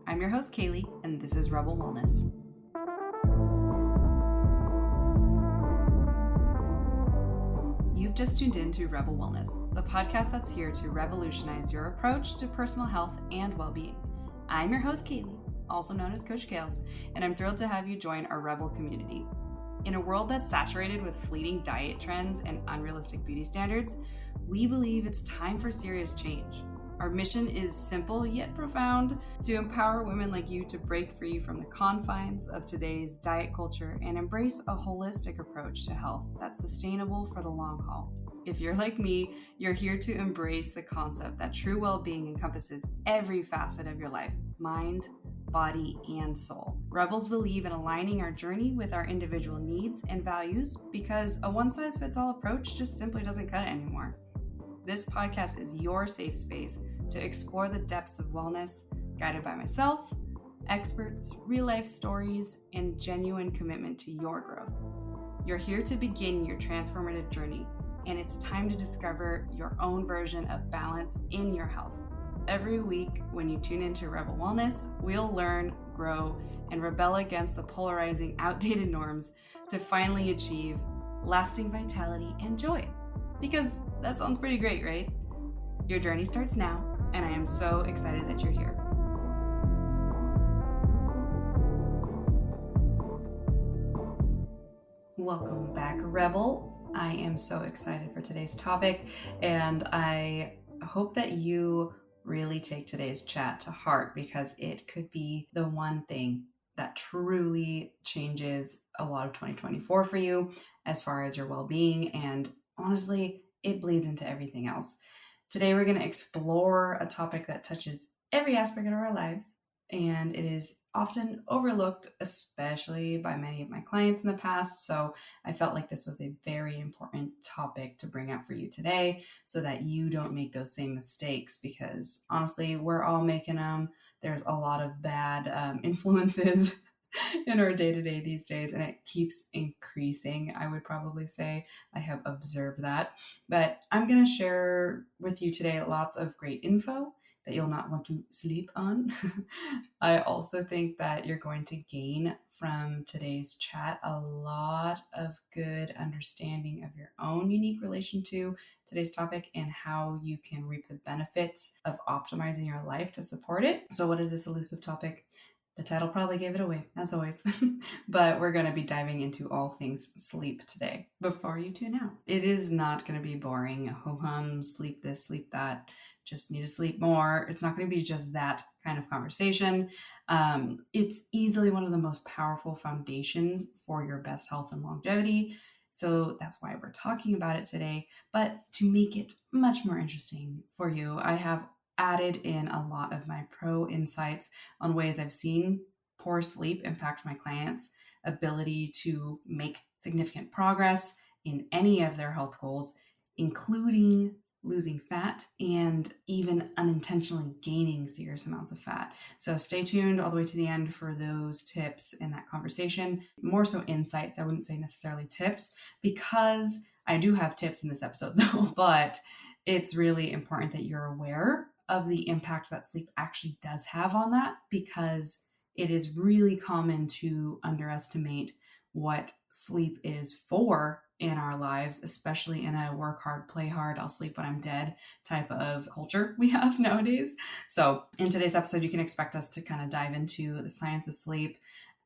I'm your host, Kaylee, and this is Rebel Wellness. You've just tuned in to Rebel Wellness, the podcast that's here to revolutionize your approach to personal health and well-being. I'm your host, Kaylee, also known as Coach Kales, and I'm thrilled to have you join our Rebel community. In a world that's saturated with fleeting diet trends and unrealistic beauty standards, we believe it's time for serious change. Our mission is simple yet profound: to empower women like you to break free from the confines of today's diet culture and embrace a holistic approach to health that's sustainable for the long haul. If you're like me, you're here to embrace the concept that true well-being encompasses every facet of your life: mind, body, and soul. Rebels believe in aligning our journey with our individual needs and values because a one-size-fits-all approach just simply doesn't cut it anymore. This podcast is your safe space to explore the depths of wellness, guided by myself, experts, real-life stories, and genuine commitment to your growth. You're here to begin your transformative journey, and it's time to discover your own version of balance in your health. Every week, when you tune into Rebel Wellness, we'll learn, grow, and rebel against the polarizing, outdated norms to finally achieve lasting vitality and joy. Because that sounds pretty great, right? Your journey starts now, and I am so excited that you're here. Welcome back, Rebel. I am so excited for today's topic, and I hope that you really take today's chat to heart because it could be the one thing that truly changes a lot of 2024 for you as far as your well-being, and honestly, it bleeds into everything else. Today, we're going to explore a topic that touches every aspect of our lives, and it is often overlooked, especially by many of my clients in the past. So I felt like this was a very important topic to bring out for you today so that you don't make those same mistakes, because honestly, we're all making them. There's a lot of bad influences in our day-to-day these days, and it keeps increasing. I would probably say I have observed that, but I'm going to share with you today lots of great info that you'll not want to sleep on. I also think that you're going to gain from today's chat a lot of good understanding of your own unique relation to today's topic and how you can reap the benefits of optimizing your life to support it. So what is this elusive topic? The title probably gave it away, as always, but we're going to be diving into all things sleep today. Before you tune out, it is not going to be boring. Ho-hum, sleep this, sleep that, just need to sleep more. It's not going to be just that kind of conversation. It's easily one of the most powerful foundations for your best health and longevity. So that's why we're talking about it today. But to make it much more interesting for you, I have added in a lot of my pro insights on ways I've seen poor sleep impact my clients' ability to make significant progress in any of their health goals, including losing fat and even unintentionally gaining serious amounts of fat. So stay tuned all the way to the end for those tips in that conversation. More so insights, I wouldn't say necessarily tips, because I do have tips in this episode though, but it's really important that you're aware of the impact that sleep actually does have on that, because it is really common to underestimate what sleep is for in our lives, especially in a work hard, play hard, I'll sleep when I'm dead type of culture we have nowadays. So in today's episode, you can expect us to kind of dive into the science of sleep,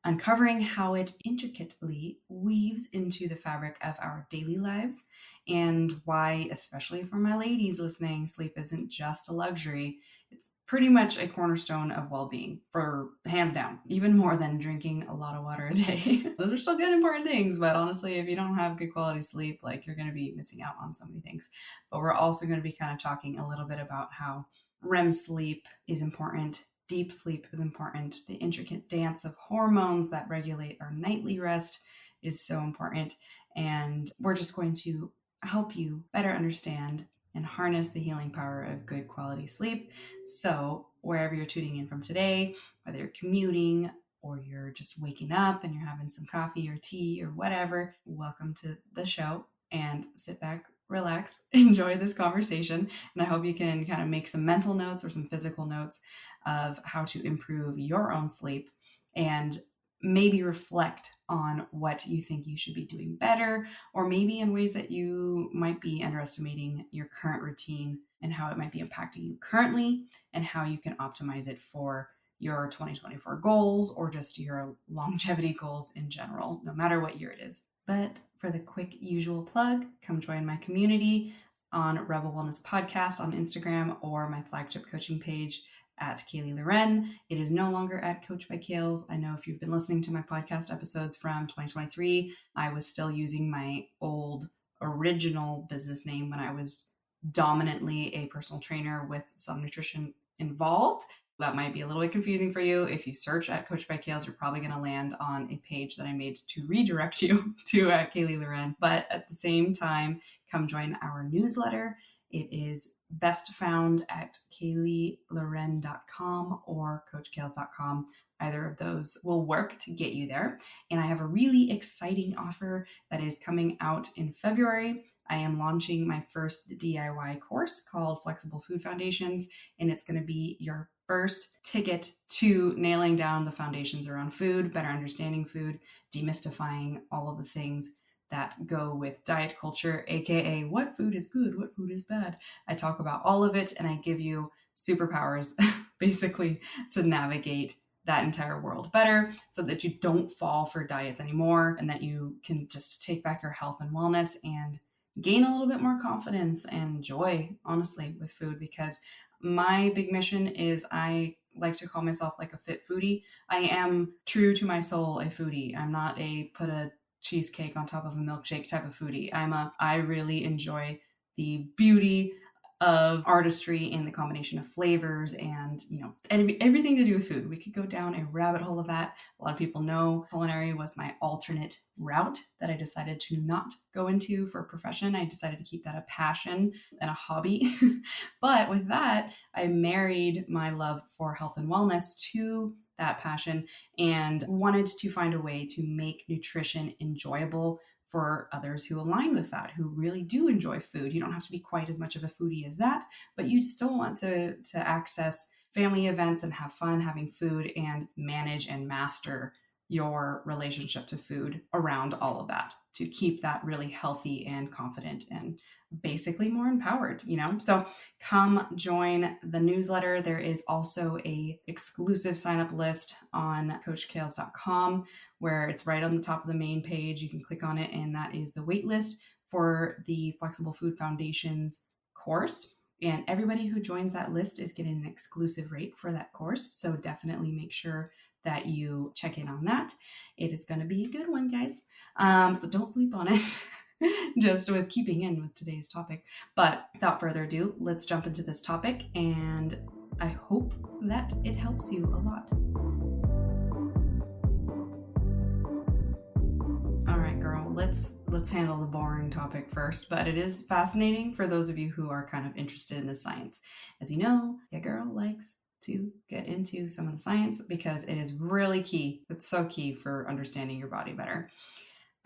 uncovering how it intricately weaves into the fabric of our daily lives, and why, especially for my ladies listening, sleep isn't just a luxury. It's pretty much a cornerstone of well-being, for hands down, even more than drinking a lot of water a day. Those are still good, important things, but honestly, if you don't have good quality sleep, like, you're going to be missing out on so many things. But we're also going to be kind of talking a little bit about how REM sleep is important. Deep sleep is important. The intricate dance of hormones that regulate our nightly rest is so important. And we're just going to help you better understand and harness the healing power of good quality sleep. So wherever you're tuning in from today, whether you're commuting or you're just waking up and you're having some coffee or tea or whatever, welcome to the show, and sit back, relax, enjoy this conversation. And I hope you can kind of make some mental notes or some physical notes of how to improve your own sleep and maybe reflect on what you think you should be doing better, or maybe in ways that you might be underestimating your current routine and how it might be impacting you currently and how you can optimize it for your 2024 goals or just your longevity goals in general, no matter what year it is. But for the quick usual plug, come join my community on Rebel Wellness Podcast on Instagram or my flagship coaching page at Kaylee Loren. It is no longer at Coach by Kales. I know if you've been listening to my podcast episodes from 2023, I was still using my old original business name when I was dominantly a personal trainer with some nutrition involved. That might be a little bit confusing for you. If you search at Coach by Kales, you're probably going to land on a page that I made to redirect you to Kaylee Loren. But at the same time, come join our newsletter. It is best found at kayleeloren.com or coachkales.com. Either of those will work to get you there. And I have a really exciting offer that is coming out in February. I am launching my first DIY course called Flexible Food Foundations, and it's going to be your first ticket to nailing down the foundations around food, better understanding food, demystifying all of the things that go with diet culture, aka what food is good, what food is bad. I talk about all of it and I give you superpowers basically to navigate that entire world better so that you don't fall for diets anymore and that you can just take back your health and wellness and gain a little bit more confidence and joy, honestly, with food. Because my big mission is I like to call myself like a fit foodie. I am true to my soul a foodie. I'm not a put a cheesecake on top of a milkshake type of foodie. I really enjoy the beauty of artistry and the combination of flavors and, everything to do with food. We could go down a rabbit hole of that. A lot of people know culinary was my alternate route that I decided to not go into for a profession. I decided to keep that a passion and a hobby. But with that, I married my love for health and wellness to that passion and wanted to find a way to make nutrition enjoyable for others who align with that, who really do enjoy food. You don't have to be quite as much of a foodie as that, but you still want to access family events and have fun having food and manage and master your relationship to food around all of that to keep that really healthy and confident and basically more empowered, So come join the newsletter. There is also a exclusive sign up list on coachkales.com where it's right on the top of the main page. You can click on it, and that is the wait list for the Flexible Food Foundations course. And everybody who joins that list is getting an exclusive rate for that course. So definitely make sure that you check in on that. It is going to be a good one, guys. So don't sleep on it. Just with keeping in with today's topic. But without further ado, let's jump into this topic, and I hope that it helps you a lot. All right, girl, let's handle the boring topic first, but it is fascinating for those of you who are kind of interested in the science. As you know, your girl likes to get into some of the science because it is really key. It's so key for understanding your body better.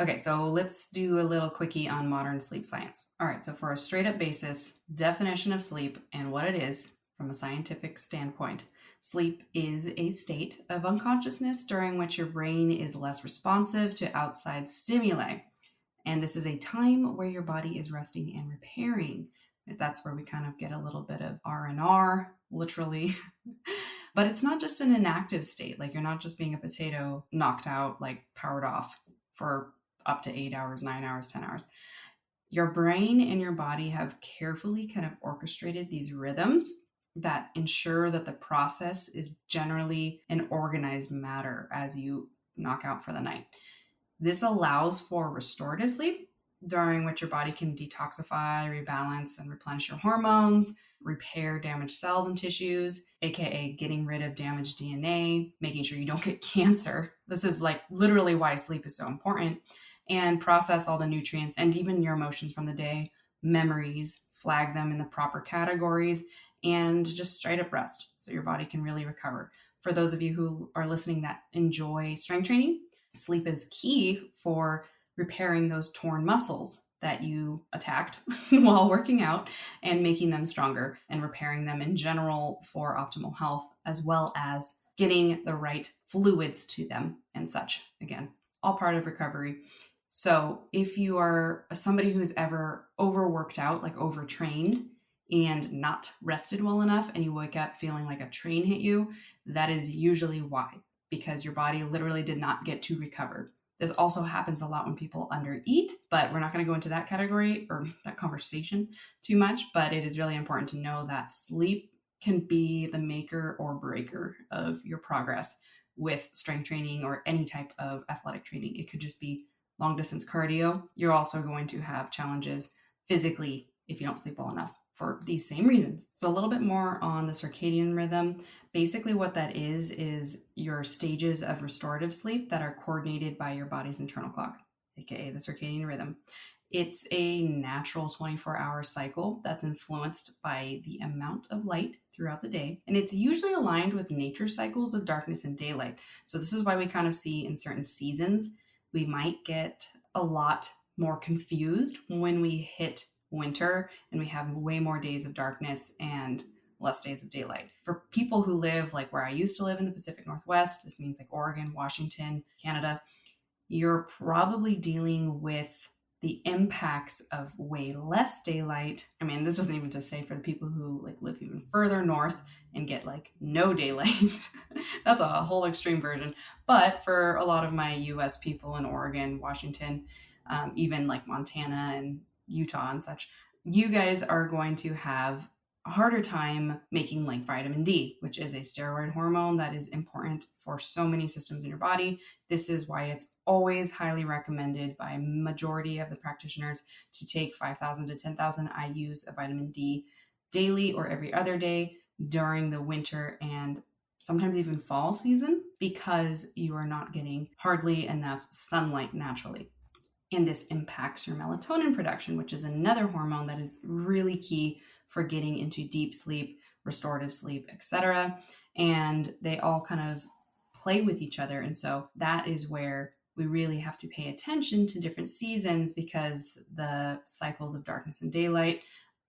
Okay, so let's do a little quickie on modern sleep science. All right, so for a straight up basis, definition of sleep and what it is from a scientific standpoint. Sleep is a state of unconsciousness during which your brain is less responsive to outside stimuli. And this is a time where your body is resting and repairing. That's where we kind of get a little bit of R&R, literally. But it's not just an inactive state. Like you're not just being a potato knocked out, like powered off for up to 8 hours, 9 hours, 10 hours. Your brain and your body have carefully kind of orchestrated these rhythms that ensure that the process is generally an organized matter as you knock out for the night. This allows for restorative sleep, during which your body can detoxify, rebalance, and replenish your hormones, repair damaged cells and tissues, aka getting rid of damaged DNA, making sure you don't get cancer. This is like literally why sleep is so important. And process all the nutrients and even your emotions from the day, memories, flag them in the proper categories, and just straight up rest so your body can really recover. For those of you who are listening that enjoy strength training, sleep is key for repairing those torn muscles that you attacked while working out and making them stronger and repairing them in general for optimal health, as well as getting the right fluids to them and such. Again, all part of recovery. So if you are somebody who's ever overworked out, like overtrained, and not rested well enough, and you wake up feeling like a train hit you, that is usually why, because your body literally did not get to recover. This also happens a lot when people undereat, but we're not going to go into that category or that conversation too much. But it is really important to know that sleep can be the maker or breaker of your progress with strength training or any type of athletic training. It could just be long distance cardio. You're also going to have challenges physically if you don't sleep well enough for these same reasons. So a little bit more on the circadian rhythm. Basically what that is your stages of restorative sleep that are coordinated by your body's internal clock, aka the circadian rhythm. It's a natural 24-hour cycle that's influenced by the amount of light throughout the day, and it's usually aligned with nature cycles of darkness and daylight. So this is why we kind of see in certain seasons, we might get a lot more confused when we hit winter and we have way more days of darkness and less days of daylight. For people who live like where I used to live in the Pacific Northwest, this means like Oregon, Washington, Canada, you're probably dealing with the impacts of way less daylight. I mean, this isn't even to say for the people who like live even further north and get like no daylight. That's a whole extreme version. But for a lot of my US people in Oregon, Washington, even like Montana and Utah and such, you guys are going to have a harder time making like vitamin D, which is a steroid hormone that is important for so many systems in your body. This is why it's always highly recommended by a majority of the practitioners to take 5,000 to 10,000 IUs of vitamin D daily or every other day during the winter and sometimes even fall season, because you are not getting hardly enough sunlight naturally. And this impacts your melatonin production, which is another hormone that is really key for getting into deep sleep, restorative sleep, etc. And they all kind of play with each other. And so that is where we really have to pay attention to different seasons, because the cycles of darkness and daylight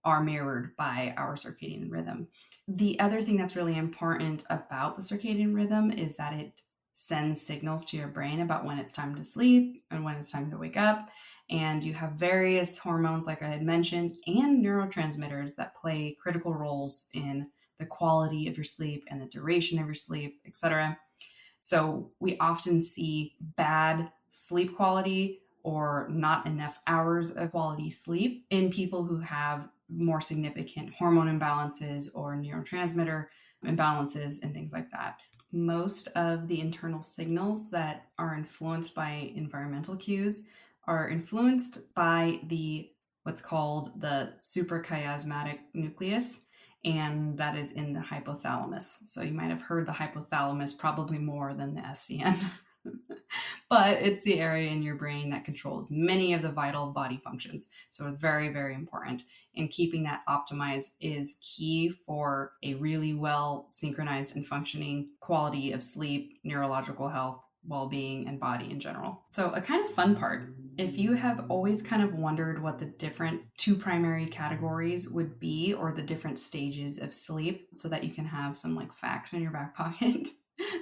are mirrored by our circadian rhythm. The other thing that's really important about the circadian rhythm is that it sends signals to your brain about when it's time to sleep and when it's time to wake up. And you have various hormones, like I had mentioned, and neurotransmitters that play critical roles in the quality of your sleep and the duration of your sleep, etc. So we often see bad sleep quality or not enough hours of quality sleep in people who have more significant hormone imbalances or neurotransmitter imbalances and things like that. Most of the internal signals that are influenced by environmental cues are influenced by the what's called the suprachiasmatic nucleus, and that is in the hypothalamus. So you might have heard the hypothalamus probably more than the SCN. But it's the area in your brain that controls many of the vital body functions. So it's very, very important. And keeping that optimized is key for a really well synchronized and functioning quality of sleep, neurological health, well-being, and body in general. So a kind of fun part, if you have always kind of wondered what the different two primary categories would be, or the different stages of sleep, so that you can have some like facts in your back pocket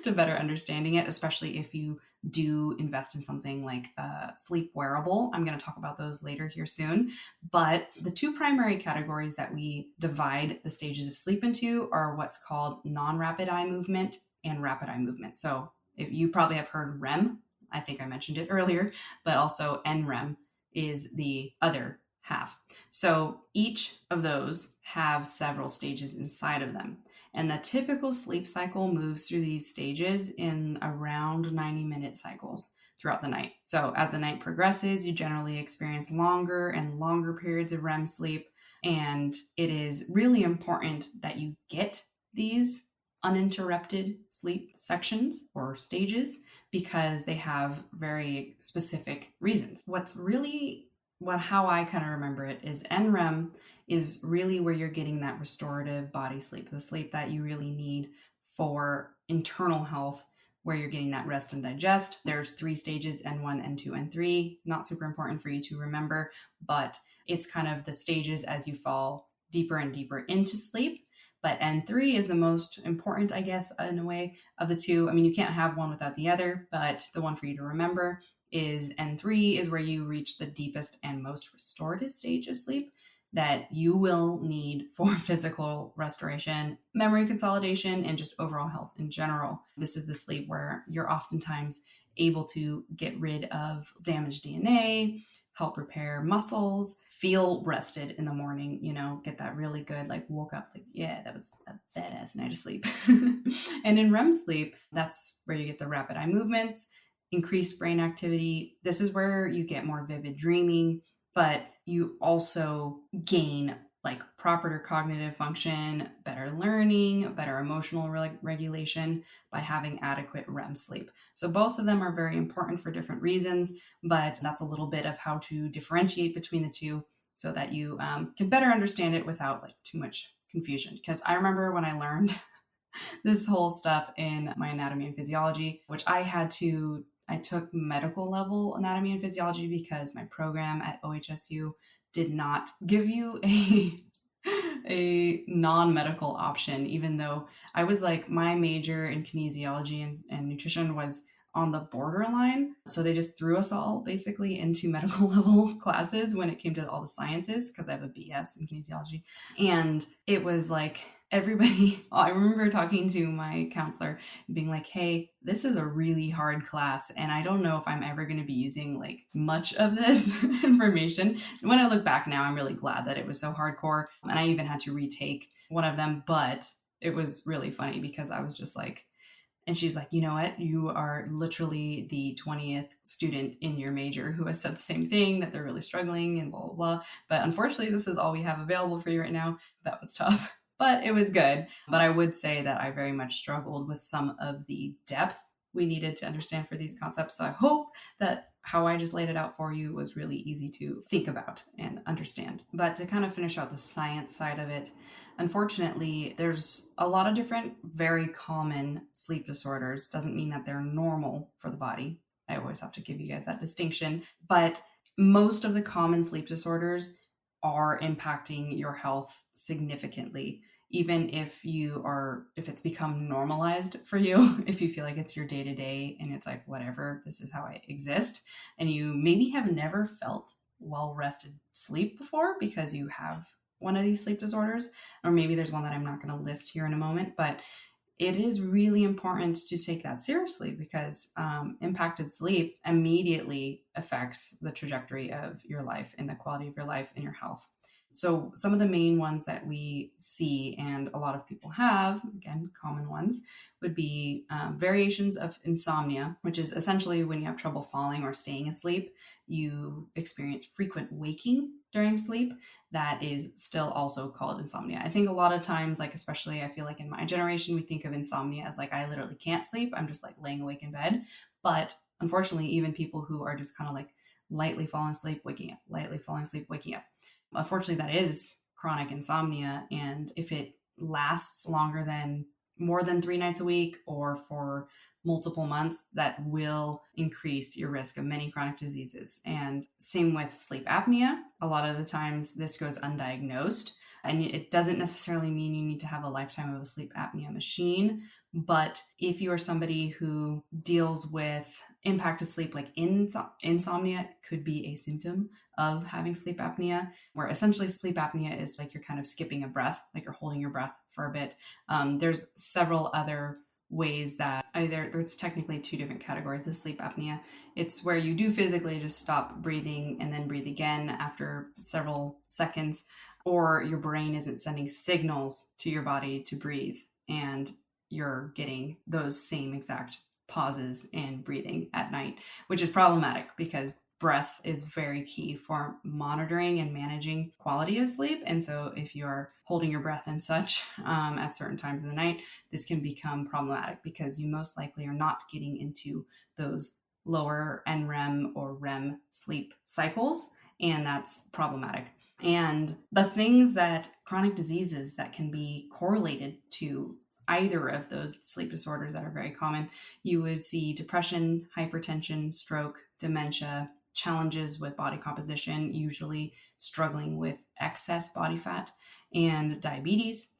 to better understanding it, especially if you do invest in something like a sleep wearable. I'm going to talk about those later here soon. But the two primary categories that we divide the stages of sleep into are what's called non-rapid eye movement and rapid eye movement. So if you probably have heard REM, I think I mentioned it earlier, but also NREM is the other half. So each of those have several stages inside of them. And the typical sleep cycle moves through these stages in around 90-minute cycles throughout the night. So as the night progresses, you generally experience longer and longer periods of REM sleep. And it is really important that you get these uninterrupted sleep sections or stages, because they have very specific reasons. How I kind of remember it is NREM is really where you're getting that restorative body sleep, the sleep that you really need for internal health, where you're getting that rest and digest. There's 3 stages, N1, N2, N3. Not super important for you to remember, but it's kind of the stages as you fall deeper and deeper into sleep. But N3 is the most important, I guess, in a way, of the two. I mean, you can't have one without the other, but the one for you to remember is N3 is where you reach the deepest and most restorative stage of sleep that you will need for physical restoration, memory consolidation, and just overall health in general. This is the sleep where you're oftentimes able to get rid of damaged DNA, help repair muscles, feel rested in the morning, get that really good, like woke up, like, yeah, that was a badass night of sleep. And in REM sleep, that's where you get the rapid eye movements, increased brain activity. This is where you get more vivid dreaming, but you also gain like proper cognitive function, better learning, better emotional regulation by having adequate REM sleep. So both of them are very important for different reasons, but that's a little bit of how to differentiate between the two so that you can better understand it without like too much confusion. Because I remember when I learned this whole stuff in my anatomy and physiology, which I took medical level anatomy and physiology because my program at OHSU did not give you a non-medical option, even though I was like, my major in kinesiology and nutrition was on the borderline. So they just threw us all basically into medical level classes when it came to all the sciences, because I have a BS in kinesiology. And it was like, everybody, I remember talking to my counselor being like, hey, this is a really hard class, and I don't know if I'm ever going to be using like much of this information. When I look back now, I'm really glad that it was so hardcore, and I even had to retake one of them, but it was really funny because I was just like, and she's like, you know what? You are literally the 20th student in your major who has said the same thing, that they're really struggling and blah, blah, blah. But unfortunately, this is all we have available for you right now. That was tough, but it was good. But I would say that I very much struggled with some of the depth we needed to understand for these concepts. So I hope that how I just laid it out for you was really easy to think about and understand. But to kind of finish out the science side of it, unfortunately, there's a lot of different very common sleep disorders. Doesn't mean that they're normal for the body. I always have to give you guys that distinction. But most of the common sleep disorders are impacting your health significantly. Even if it's become normalized for you, if you feel like it's your day to day and it's like, whatever, this is how I exist. And you maybe have never felt well rested sleep before because you have one of these sleep disorders, or maybe there's one that I'm not going to list here in a moment, but it is really important to take that seriously because impacted sleep immediately affects the trajectory of your life and the quality of your life and your health. So some of the main ones that we see and a lot of people have, again, common ones, would be variations of insomnia, which is essentially when you have trouble falling or staying asleep, you experience frequent waking during sleep. That is still also called insomnia. I think a lot of times, like especially I feel like in my generation, we think of insomnia as like, I literally can't sleep. I'm just like laying awake in bed. But unfortunately, even people who are just kind of like lightly falling asleep, waking up, lightly falling asleep, waking up. Unfortunately, that is chronic insomnia. And if it lasts longer than more than 3 nights a week or for multiple months, that will increase your risk of many chronic diseases. And same with sleep apnea. A lot of the times this goes undiagnosed, and it doesn't necessarily mean you need to have a lifetime of a sleep apnea machine. But if you are somebody who deals with impacted sleep, like insomnia could be a symptom of having sleep apnea, where essentially sleep apnea is like you're kind of skipping a breath, like you're holding your breath for a bit. There's several other ways that it's technically 2 different categories of sleep apnea. It's where you do physically just stop breathing and then breathe again after several seconds, or your brain isn't sending signals to your body to breathe, and you're getting those same exact pauses in breathing at night, which is problematic because breath is very key for monitoring and managing quality of sleep. And so if you're holding your breath and such at certain times of the night, this can become problematic because you most likely are not getting into those lower NREM or REM sleep cycles, and that's problematic. And the things that chronic diseases that can be correlated to either of those sleep disorders that are very common, you would see depression, hypertension, stroke, dementia, challenges with body composition, usually struggling with excess body fat, and diabetes.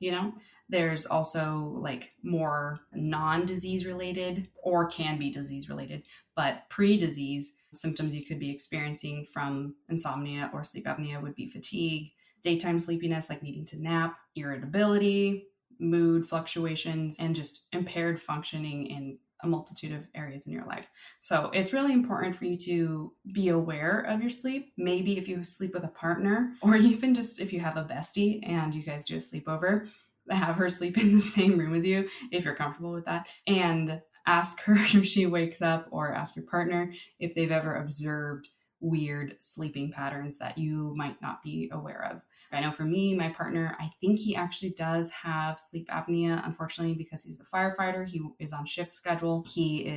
There's also like more non-disease related or can be disease related, but pre-disease symptoms you could be experiencing from insomnia or sleep apnea would be fatigue, daytime sleepiness, like needing to nap, irritability, mood fluctuations, and just impaired functioning in a multitude of areas in your life. So it's really important for you to be aware of your sleep. Maybe if you sleep with a partner, or even just if you have a bestie and you guys do a sleepover, have her sleep in the same room as you if you're comfortable with that, and ask her if she wakes up, or ask your partner if they've ever observed weird sleeping patterns that you might not be aware of. I know for me, my partner, I think he actually does have sleep apnea, unfortunately, because he's a firefighter. He is on shift schedule. He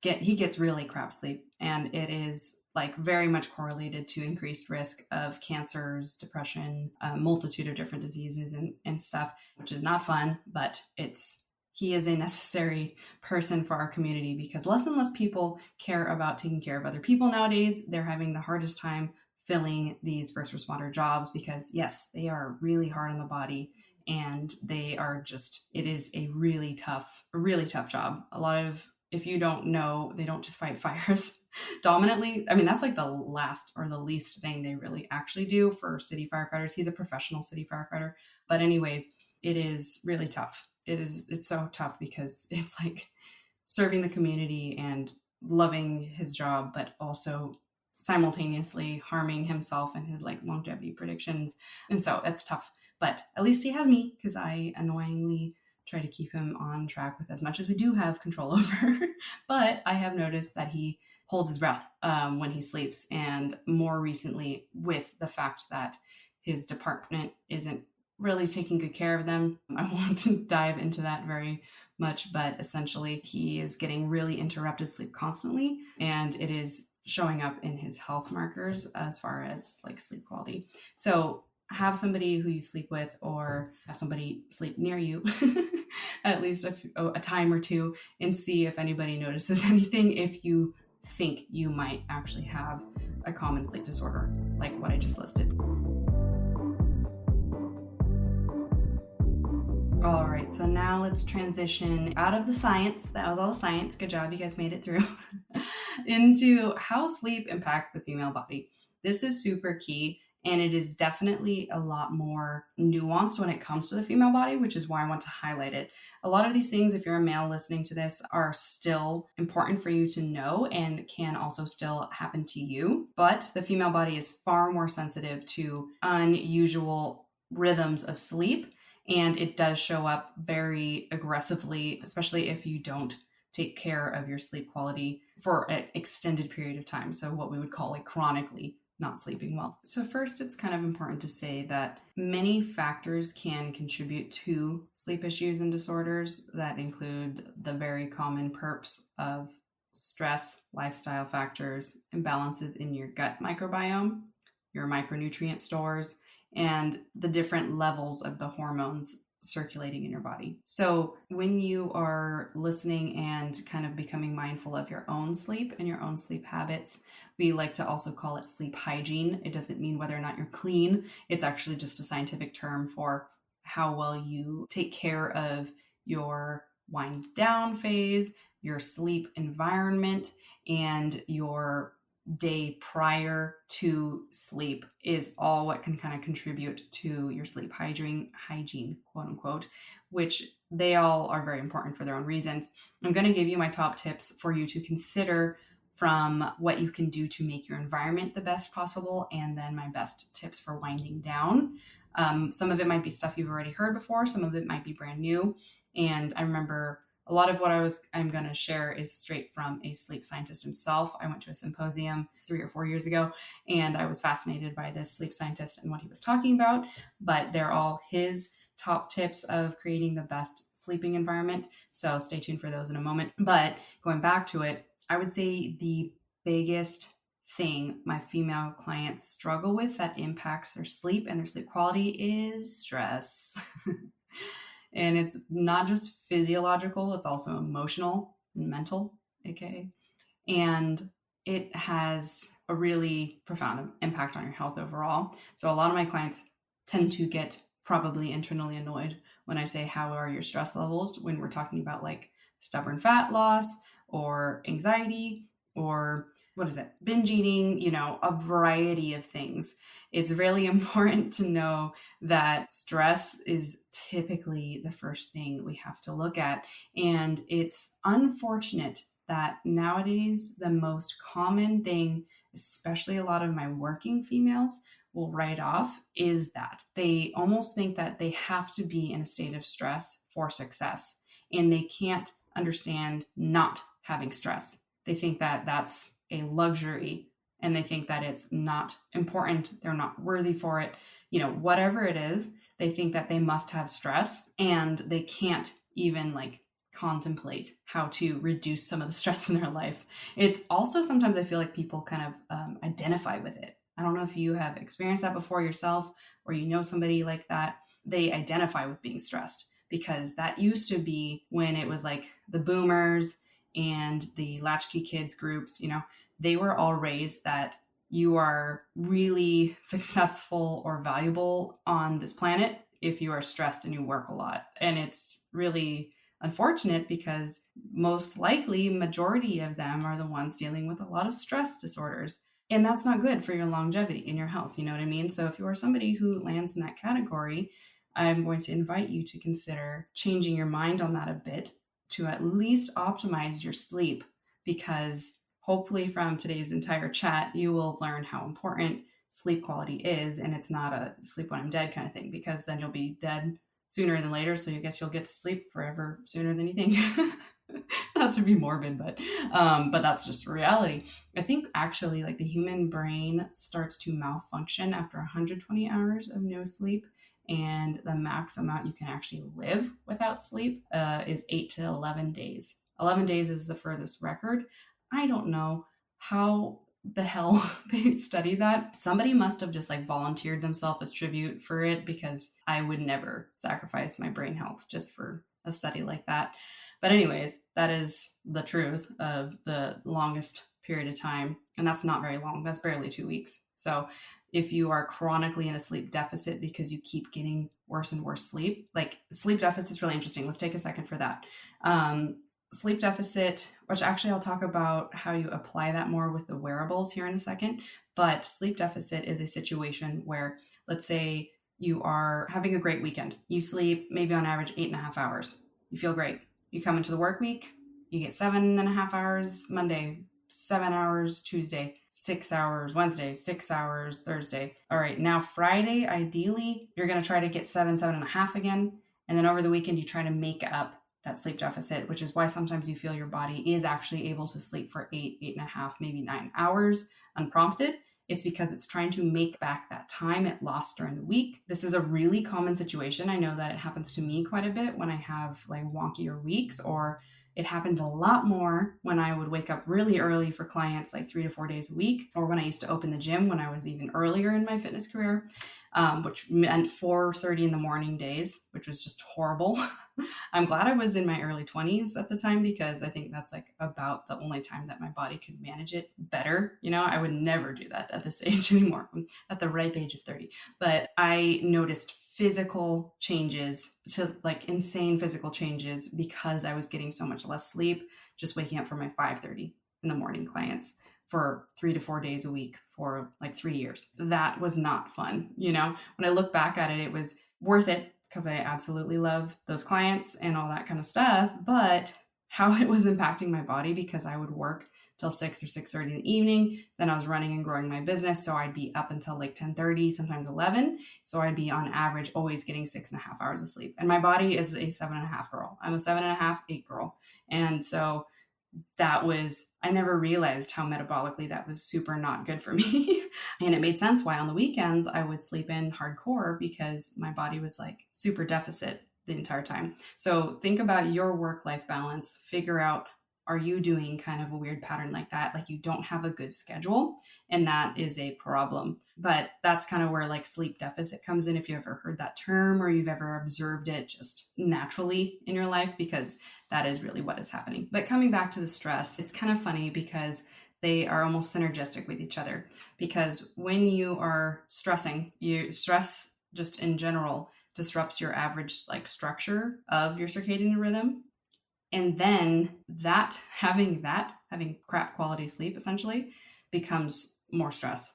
gets really crap sleep, and it is like very much correlated to increased risk of cancers, depression, a multitude of different diseases and stuff, which is not fun, but he is a necessary person for our community because less and less people care about taking care of other people nowadays. They're having the hardest time filling these first responder jobs because, yes, they are really hard on the body, and it is a really tough job. A lot of, if you don't know, they don't just fight fires dominantly. I mean, that's like the last or the least thing they really actually do for city firefighters. He's a professional city firefighter. But anyways, it is really tough. It's so tough because it's like serving the community and loving his job, but also simultaneously harming himself and his like longevity predictions. And so it's tough. But at least he has me, because I annoyingly try to keep him on track with as much as we do have control over. But I have noticed that he holds his breath when he sleeps. And more recently, with the fact that his department isn't really taking good care of them, I won't dive into that very much, but essentially he is getting really interrupted sleep constantly, and it is showing up in his health markers as far as like sleep quality. So have somebody who you sleep with, or have somebody sleep near you at least a time or two, and see if anybody notices anything, if you think you might actually have a common sleep disorder like what I just listed. All right, so now let's transition out of the science. That was all the science. Good job, you guys made it through. Into how sleep impacts the female body. This is super key, and it is definitely a lot more nuanced when it comes to the female body, which is why I want to highlight it. A lot of these things, if you're a male listening to this, are still important for you to know and can also still happen to you. But the female body is far more sensitive to unusual rhythms of sleep, and it does show up very aggressively, especially if you don't take care of your sleep quality for an extended period of time. So what we would call like chronically not sleeping well. So first, it's kind of important to say that many factors can contribute to sleep issues and disorders that include the very common perps of stress, lifestyle factors, imbalances in your gut microbiome, your micronutrient stores, and the different levels of the hormones circulating in your body. So when you are listening and kind of becoming mindful of your own sleep and your own sleep habits, we like to also call it sleep hygiene. It doesn't mean whether or not you're clean. It's actually just a scientific term for how well you take care of your wind down phase, your sleep environment, and your day prior to sleep is all what can kind of contribute to your sleep hygiene, quote unquote, which they all are very important for their own reasons. I'm going to give you my top tips for you to consider from what you can do to make your environment the best possible, and then my best tips for winding down. Some of it might be stuff you've already heard before, some of it might be brand new. And I remember a lot of what I'm going to share is straight from a sleep scientist himself. I went to a symposium 3 or 4 years ago, and I was fascinated by this sleep scientist and what he was talking about. But they're all his top tips of creating the best sleeping environment. So stay tuned for those in a moment. But going back to it, I would say the biggest thing my female clients struggle with that impacts their sleep and their sleep quality is stress. And it's not just physiological, it's also emotional and mental, aka. And it has a really profound impact on your health overall. So a lot of my clients tend to get probably internally annoyed when I say, how are your stress levels, when we're talking about like stubborn fat loss or anxiety or what is it, binge eating, a variety of things. It's really important to know that stress is typically the first thing we have to look at. And it's unfortunate that nowadays the most common thing, especially a lot of my working females will write off, is that they almost think that they have to be in a state of stress for success, and they can't understand not having stress. They think that that's a luxury, and they think that it's not important, they're not worthy for it, whatever it is. They think that they must have stress, and they can't even like contemplate how to reduce some of the stress in their life. It's also sometimes I feel like people kind of identify with it. I don't know if you have experienced that before yourself, or somebody like that. They identify with being stressed, because that used to be when it was like the boomers and the latchkey kids groups, they were all raised that you are really successful or valuable on this planet if you are stressed and you work a lot. And it's really unfortunate, because most likely majority of them are the ones dealing with a lot of stress disorders, and that's not good for your longevity and your health. You know what I mean? So if you are somebody who lands in that category, I'm going to invite you to consider changing your mind on that a bit, to at least optimize your sleep, because hopefully from today's entire chat you will learn how important sleep quality is. And it's not a sleep when I'm dead kind of thing, because then you'll be dead sooner than later. So I guess you'll get to sleep forever sooner than you think. Not to be morbid, but that's just reality. I think actually like the human brain starts to malfunction after 120 hours of no sleep. And the max amount you can actually live without sleep is 8 to 11 days. 11 days is the furthest record. I don't know how the hell they study that. Somebody must have just like volunteered themselves as tribute for it, because I would never sacrifice my brain health just for a study like that. But anyways, that is the truth of the longest period of time. And that's not very long. That's barely 2 weeks. So if you are chronically in a sleep deficit because you keep getting worse and worse sleep, like sleep deficit is really interesting. Let's take a second for that. Sleep deficit, which actually I'll talk about how you apply that more with the wearables here in a second. But sleep deficit is a situation where, let's say you are having a great weekend. You sleep maybe on average 8.5 hours. You feel great. You come into the work week, you get 7.5 hours Monday, 7 hours Tuesday, 6 hours Wednesday, 6 hours Thursday. All right, now Friday, ideally, you're going to try to get 7.5 again. And then over the weekend, you try to make up that sleep deficit, which is why sometimes you feel your body is actually able to sleep for 8.5, maybe 9 hours unprompted. It's because it's trying to make back that time it lost during the week. This is a really common situation. I know that it happens to me quite a bit when I have like wonkier weeks, or it happened a lot more when I would wake up really early for clients, like 3 to 4 days a week, or when I used to open the gym when I was even earlier in my fitness career, which meant 4:30 in the morning days, which was just horrible. I'm glad I was in my early 20s at the time, because I think that's like about the only time that my body could manage it better. I would never do that at this age anymore. I'm at the ripe age of 30. But I noticed physical changes, to like insane physical changes, because I was getting so much less sleep, just waking up for my 5:30 in the morning clients for 3 to 4 days a week for like 3 years. That was not fun. When I look back at it, it was worth it, because I absolutely love those clients and all that kind of stuff, but how it was impacting my body, because I would work till 6 or 6:30 in the evening. Then I was running and growing my business, so I'd be up until like 10:30, sometimes 11. So I'd be on average always getting 6.5 hours of sleep. And my body is a 7.5 girl. I'm a 7.5, 8 girl. And so I never realized how metabolically that was super not good for me. And it made sense why on the weekends I would sleep in hardcore, because my body was like super deficit the entire time. So think about your work-life balance, figure out, are you doing kind of a weird pattern like that? Like you don't have a good schedule, and that is a problem. But that's kind of where like sleep deficit comes in, if you ever heard that term or you've ever observed it just naturally in your life, because that is really what is happening. But coming back to the stress, it's kind of funny because they are almost synergistic with each other. Because when you are stressing, you stress just in general disrupts your average like structure of your circadian rhythm. And then having crap quality sleep essentially becomes more stress.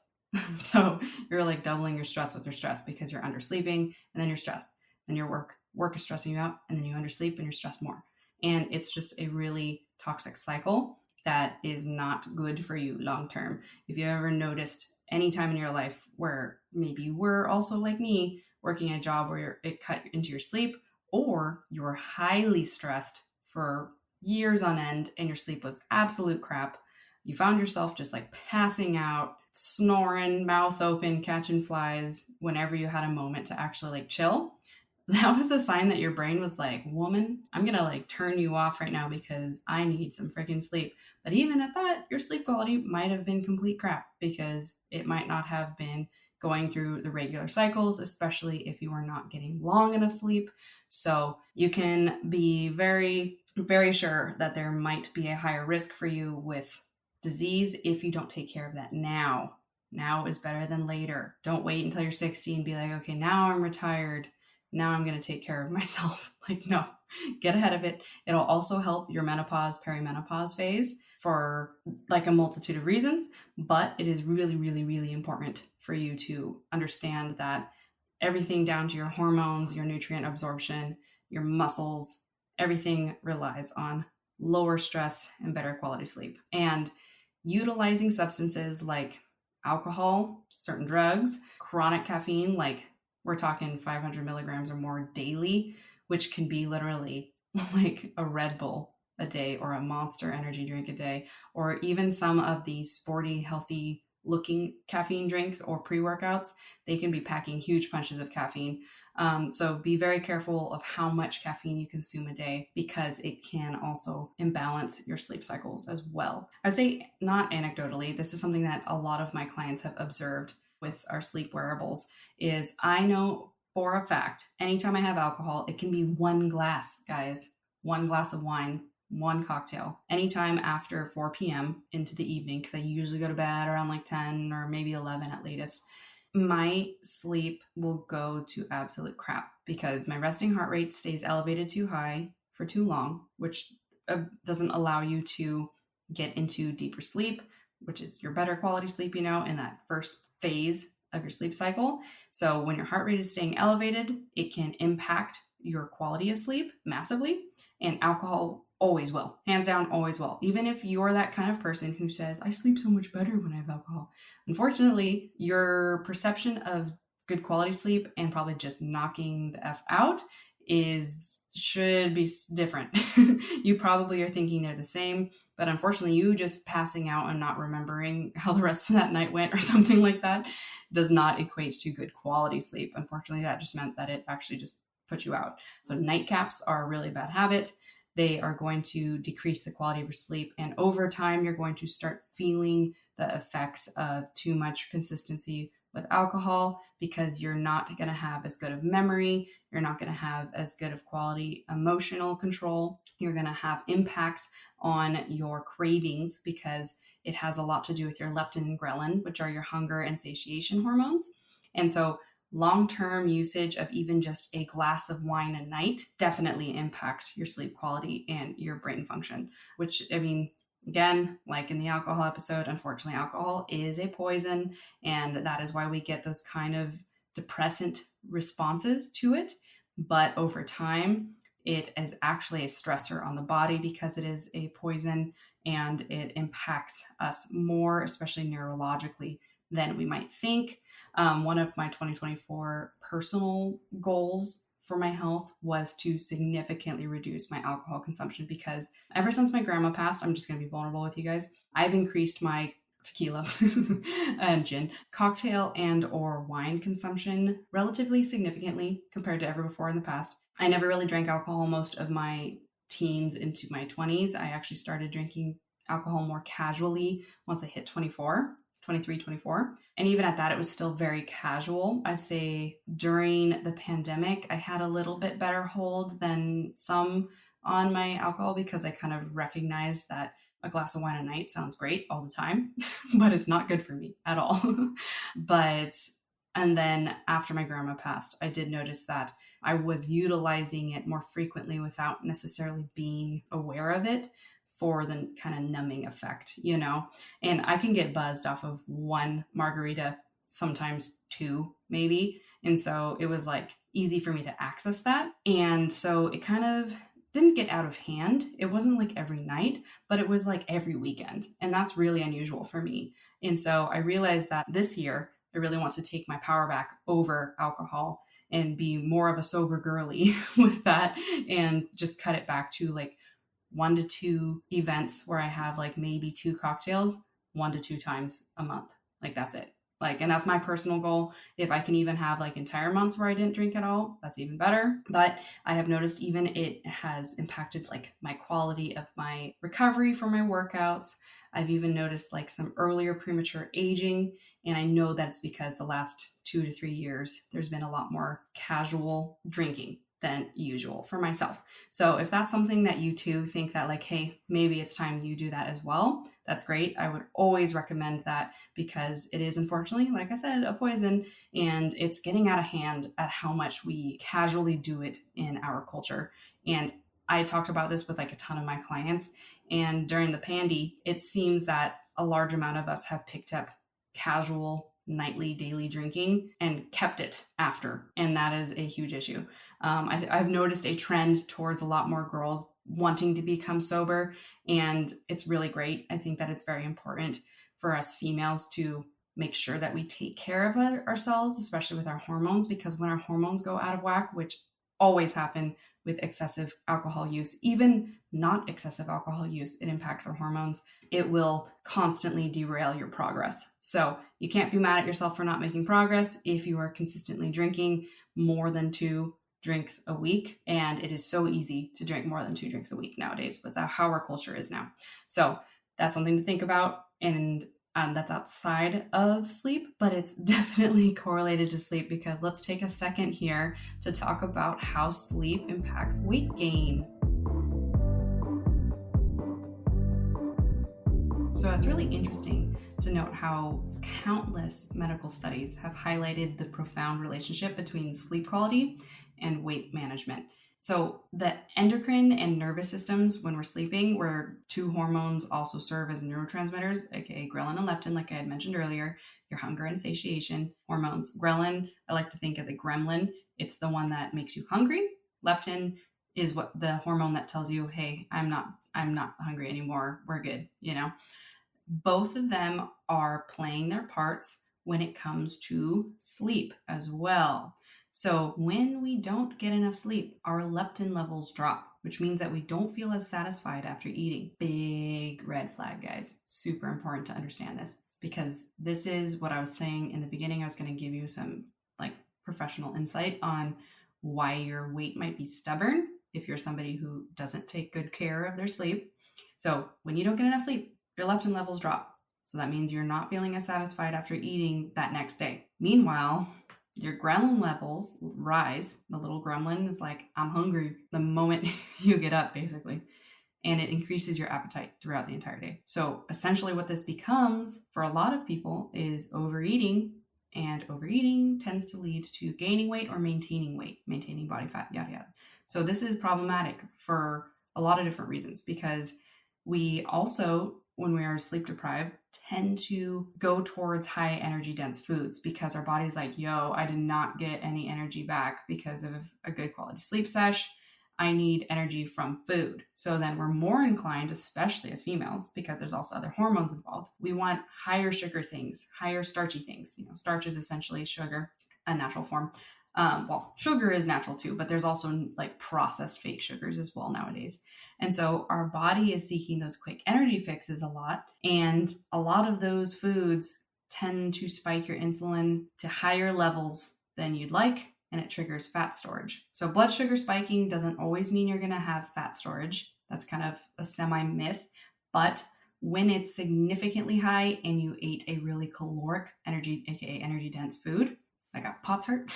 So you're like doubling your stress with your stress because you're undersleeping and then you're stressed. Then your work is stressing you out, and then you undersleep and you're stressed more. And it's just a really toxic cycle that is not good for you long term. If you ever noticed any time in your life where maybe you were also like me working a job where it cut into your sleep, or you were highly stressed for years on end and your sleep was absolute crap, you found yourself just like passing out, snoring, mouth open, catching flies whenever you had a moment to actually like chill, that was a sign that your brain was like, woman, I'm gonna like turn you off right now because I need some freaking sleep. But even at that, your sleep quality might have been complete crap because it might not have been going through the regular cycles, especially if you are not getting long enough sleep. So you can be very, very sure that there might be a higher risk for you with disease if you don't take care of that now. Now is better than later. Don't wait until you're 60 and be like, okay, now I'm retired. Now I'm going to take care of myself. Like, no, get ahead of it. It'll also help your menopause, perimenopause phase for like a multitude of reasons, but it is really, really, really important for you to understand that everything down to your hormones, your nutrient absorption, your muscles, everything relies on lower stress and better quality sleep. And utilizing substances like alcohol, certain drugs, chronic caffeine, like we're talking 500 milligrams or more daily, which can be literally like a Red Bull a day or a Monster energy drink a day, or even some of the sporty, healthy looking caffeine drinks or pre-workouts. They can be packing huge punches of caffeine. So be very careful of how much caffeine you consume a day, because it can also imbalance your sleep cycles as well. I would say, not anecdotally, this is something that a lot of my clients have observed with our sleep wearables, is I know for a fact, anytime I have alcohol, it can be one glass, guys, one glass of wine, one cocktail, anytime after 4 p.m. into the evening, because I usually go to bed around like 10 or maybe 11 at latest. My sleep will go to absolute crap because my resting heart rate stays elevated too high for too long, which doesn't allow you to get into deeper sleep, which is your better quality sleep, in that first phase of your sleep cycle. So when your heart rate is staying elevated, it can impact your quality of sleep massively, and alcohol always will. Hands down, always will. Even if you're that kind of person who says, I sleep so much better when I have alcohol. Unfortunately, your perception of good quality sleep and probably just knocking the F out should be different. You probably are thinking they're the same, but unfortunately, you just passing out and not remembering how the rest of that night went or something like that does not equate to good quality sleep. Unfortunately, that just meant that it actually just put you out. So nightcaps are a really bad habit. They are going to decrease the quality of your sleep. And over time, you're going to start feeling the effects of too much consistency with alcohol, because you're not going to have as good of memory. You're not going to have as good of quality emotional control. You're going to have impacts on your cravings, because it has a lot to do with your leptin and ghrelin, which are your hunger and satiation hormones. And so long-term usage of even just a glass of wine a night definitely impacts your sleep quality and your brain function, which, I mean, again, like in the alcohol episode, unfortunately, alcohol is a poison, and that is why we get those kind of depressant responses to it. But over time, it is actually a stressor on the body because it is a poison, and it impacts us more, especially neurologically, than we might think. One of my 2024 personal goals for my health was to significantly reduce my alcohol consumption, because ever since my grandma passed, I'm just going to be vulnerable with you guys, I've increased my tequila and gin, cocktail and or wine consumption relatively significantly compared to ever before in the past. I never really drank alcohol most of my teens into my 20s. I actually started drinking alcohol more casually once I hit 23, 24. And even at that, it was still very casual. I'd say during the pandemic, I had a little bit better hold than some on my alcohol because I kind of recognized that a glass of wine a night sounds great all the time, but it's not good for me at all. but and then after my grandma passed, I did notice that I was utilizing it more frequently without necessarily being aware of it for the kind of numbing effect, you know? And I can get buzzed off of one margarita, sometimes two, maybe. And so it was like easy for me to access that. And so it kind of didn't get out of hand. It wasn't like every night, but it was like every weekend. And that's really unusual for me. And so I realized that this year, I really want to take my power back over alcohol and be more of a sober girly with that and just cut it back to like 1 to 2 events where I have like maybe 2 cocktails 1 to 2 times a month. Like that's it. Like, and that's my personal goal. If I can even have like entire months where I didn't drink at all, that's even better. But I have noticed even it has impacted like my quality of my recovery for my workouts. I've even noticed like some earlier premature aging. And I know that's because the last 2 to 3 years, there's been a lot more casual drinking than usual for myself. So if that's something that you too think that like, hey, maybe it's time you do that as well, that's great. I would always recommend that because it is unfortunately, like I said, a poison, and it's getting out of hand at how much we casually do it in our culture. And I talked about this with like a ton of my clients, and during the pandy, it seems that a large amount of us have picked up casual nightly, daily drinking and kept it after. And that is a huge issue. I've noticed a trend towards a lot more girls wanting to become sober, and it's really great. I think that it's very important for us females to make sure that we take care of ourselves, especially with our hormones, because when our hormones go out of whack, which always happen with excessive alcohol use, even not excessive alcohol use, it impacts our hormones. It will constantly derail your progress. So you can't be mad at yourself for not making progress if you are consistently drinking more than 2 drinks a week. And it is so easy to drink more than 2 drinks a week nowadays with how our culture is now. So that's something to think about. And that's outside of sleep, but it's definitely correlated to sleep, because let's take a second here to talk about how sleep impacts weight gain. So it's really interesting to note how countless medical studies have highlighted the profound relationship between sleep quality and weight management. So the endocrine and nervous systems, when we're sleeping, where 2 hormones also serve as neurotransmitters, aka ghrelin and leptin, like I had mentioned earlier, your hunger and satiation hormones. Ghrelin, I like to think as a gremlin. It's the one that makes you hungry. Leptin is what the hormone that tells you, hey, I'm not hungry anymore. We're good, you know. Both of them are playing their parts when it comes to sleep as well. So when we don't get enough sleep, our leptin levels drop, which means that we don't feel as satisfied after eating. Big red flag, guys. Super important to understand this, because this is what I was saying in the beginning. I was going to give you some like professional insight on why your weight might be stubborn if you're somebody who doesn't take good care of their sleep. So when you don't get enough sleep, your leptin levels drop. So that means you're not feeling as satisfied after eating that next day. Meanwhile, your ghrelin levels rise. The little gremlin is like, I'm hungry the moment you get up, basically. And it increases your appetite throughout the entire day. So essentially what this becomes for a lot of people is overeating. And overeating tends to lead to gaining weight or maintaining weight, maintaining body fat, yada, yada. So this is problematic for a lot of different reasons, because we also, when we are sleep deprived, tend to go towards high energy dense foods, because our body's like, yo, I did not get any energy back because of a good quality sleep sesh. I need energy from food. So then we're more inclined, especially as females, because there's also other hormones involved. We want higher sugar things, higher starchy things. You know, starch is essentially sugar, a natural form. Well, sugar is natural too, but there's also like processed fake sugars as well nowadays. And so our body is seeking those quick energy fixes a lot. And a lot of those foods tend to spike your insulin to higher levels than you'd like. and it triggers fat storage. So blood sugar spiking doesn't always mean you're going to have fat storage. That's kind of a semi-myth. But when it's significantly high and you ate a really caloric energy, aka energy dense food, like a Pop-Tart,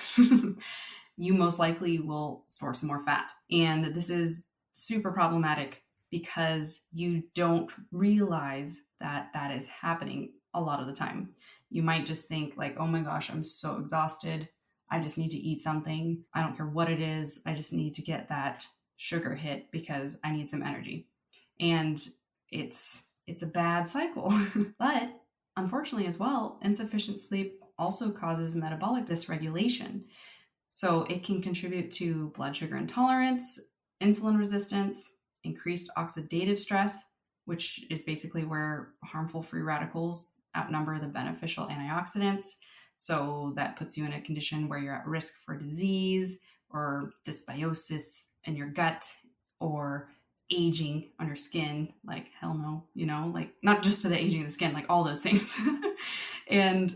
you most likely will store some more fat. And this is super problematic because you don't realize that that is happening a lot of the time. You might just think like, oh my gosh, I'm so exhausted. I just need to eat something. I don't care what it is. I just need to get that sugar hit because I need some energy. And it's a bad cycle. But unfortunately as well, insufficient sleep also causes metabolic dysregulation. So it can contribute to blood sugar intolerance, insulin resistance, increased oxidative stress, which is basically where harmful free radicals outnumber the beneficial antioxidants. So that puts you in a condition where you're at risk for disease or dysbiosis in your gut or aging on your skin. Like, hell no, like not just to the aging of the skin, like all those things. And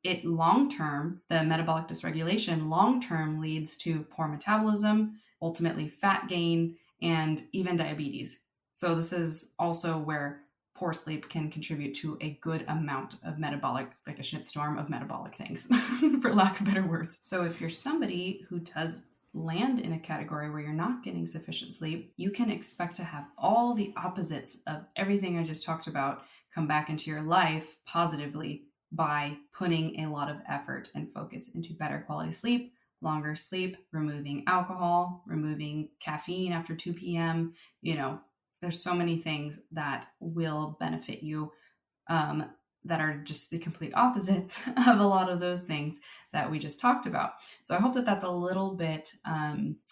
it long term, the metabolic dysregulation long term leads to poor metabolism, ultimately fat gain, and even diabetes. So this is also where poor sleep can contribute to a good amount of metabolic, like a shitstorm of metabolic things, for lack of better words. So if you're somebody who does land in a category where you're not getting sufficient sleep, you can expect to have all the opposites of everything I just talked about come back into your life positively by putting a lot of effort and focus into better quality sleep, longer sleep, removing alcohol, removing caffeine after 2 p.m. There's so many things that will benefit you that are just the complete opposites of a lot of those things that we just talked about. So I hope that that's a little bit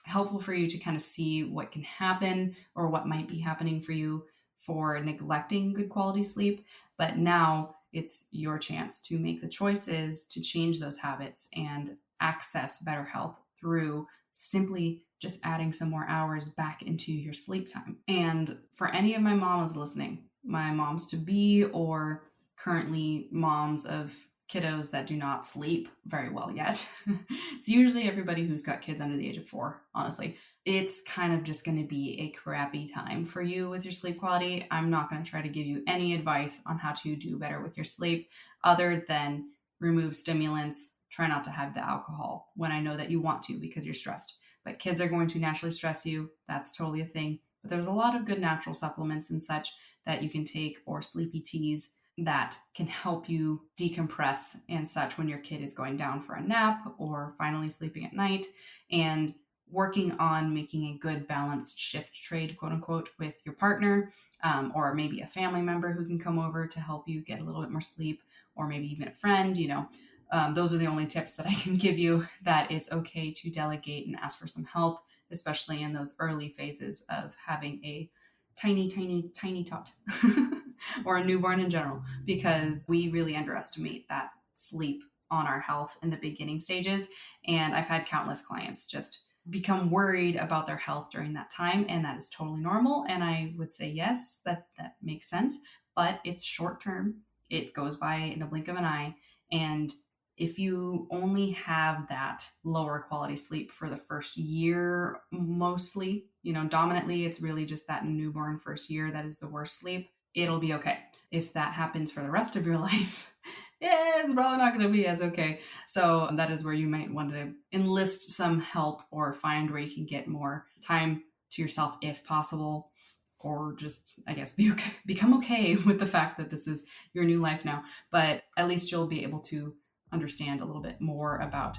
helpful for you to kind of see what can happen or what might be happening for you for neglecting good quality sleep. But now it's your chance to make the choices to change those habits and access better health through simply just adding some more hours back into your sleep time. And for any of my mamas listening, my moms to be or currently moms of kiddos that do not sleep very well yet. It's usually everybody who's got kids under the age of 4, honestly. It's kind of just going to be a crappy time for you with your sleep quality. I'm not going to try to give you any advice on how to do better with your sleep other than remove stimulants, try not to have the alcohol when I know that you want to because you're stressed. But kids are going to naturally stress you. That's totally a thing. But there's a lot of good natural supplements and such that you can take, or sleepy teas that can help you decompress and such when your kid is going down for a nap or finally sleeping at night, and working on making a good balanced shift trade, quote unquote, with your partner, or maybe a family member who can come over to help you get a little bit more sleep, or maybe even a friend. Those are the only tips that I can give you, that it's okay to delegate and ask for some help, especially in those early phases of having a tiny, tiny, tiny tot or a newborn in general, because we really underestimate that sleep on our health in the beginning stages. And I've had countless clients just become worried about their health during that time, and that is totally normal. And I would say, yes, that makes sense, but it's short term. It goes by in a blink of an eye. And if you only have that lower quality sleep for the first year, mostly, dominantly, it's really just that newborn first year that is the worst sleep, it'll be okay. If that happens for the rest of your life, it's probably not going to be as okay. So that is where you might want to enlist some help or find where you can get more time to yourself if possible, or just, I guess, become okay with the fact that this is your new life now. But at least you'll be able to understand a little bit more about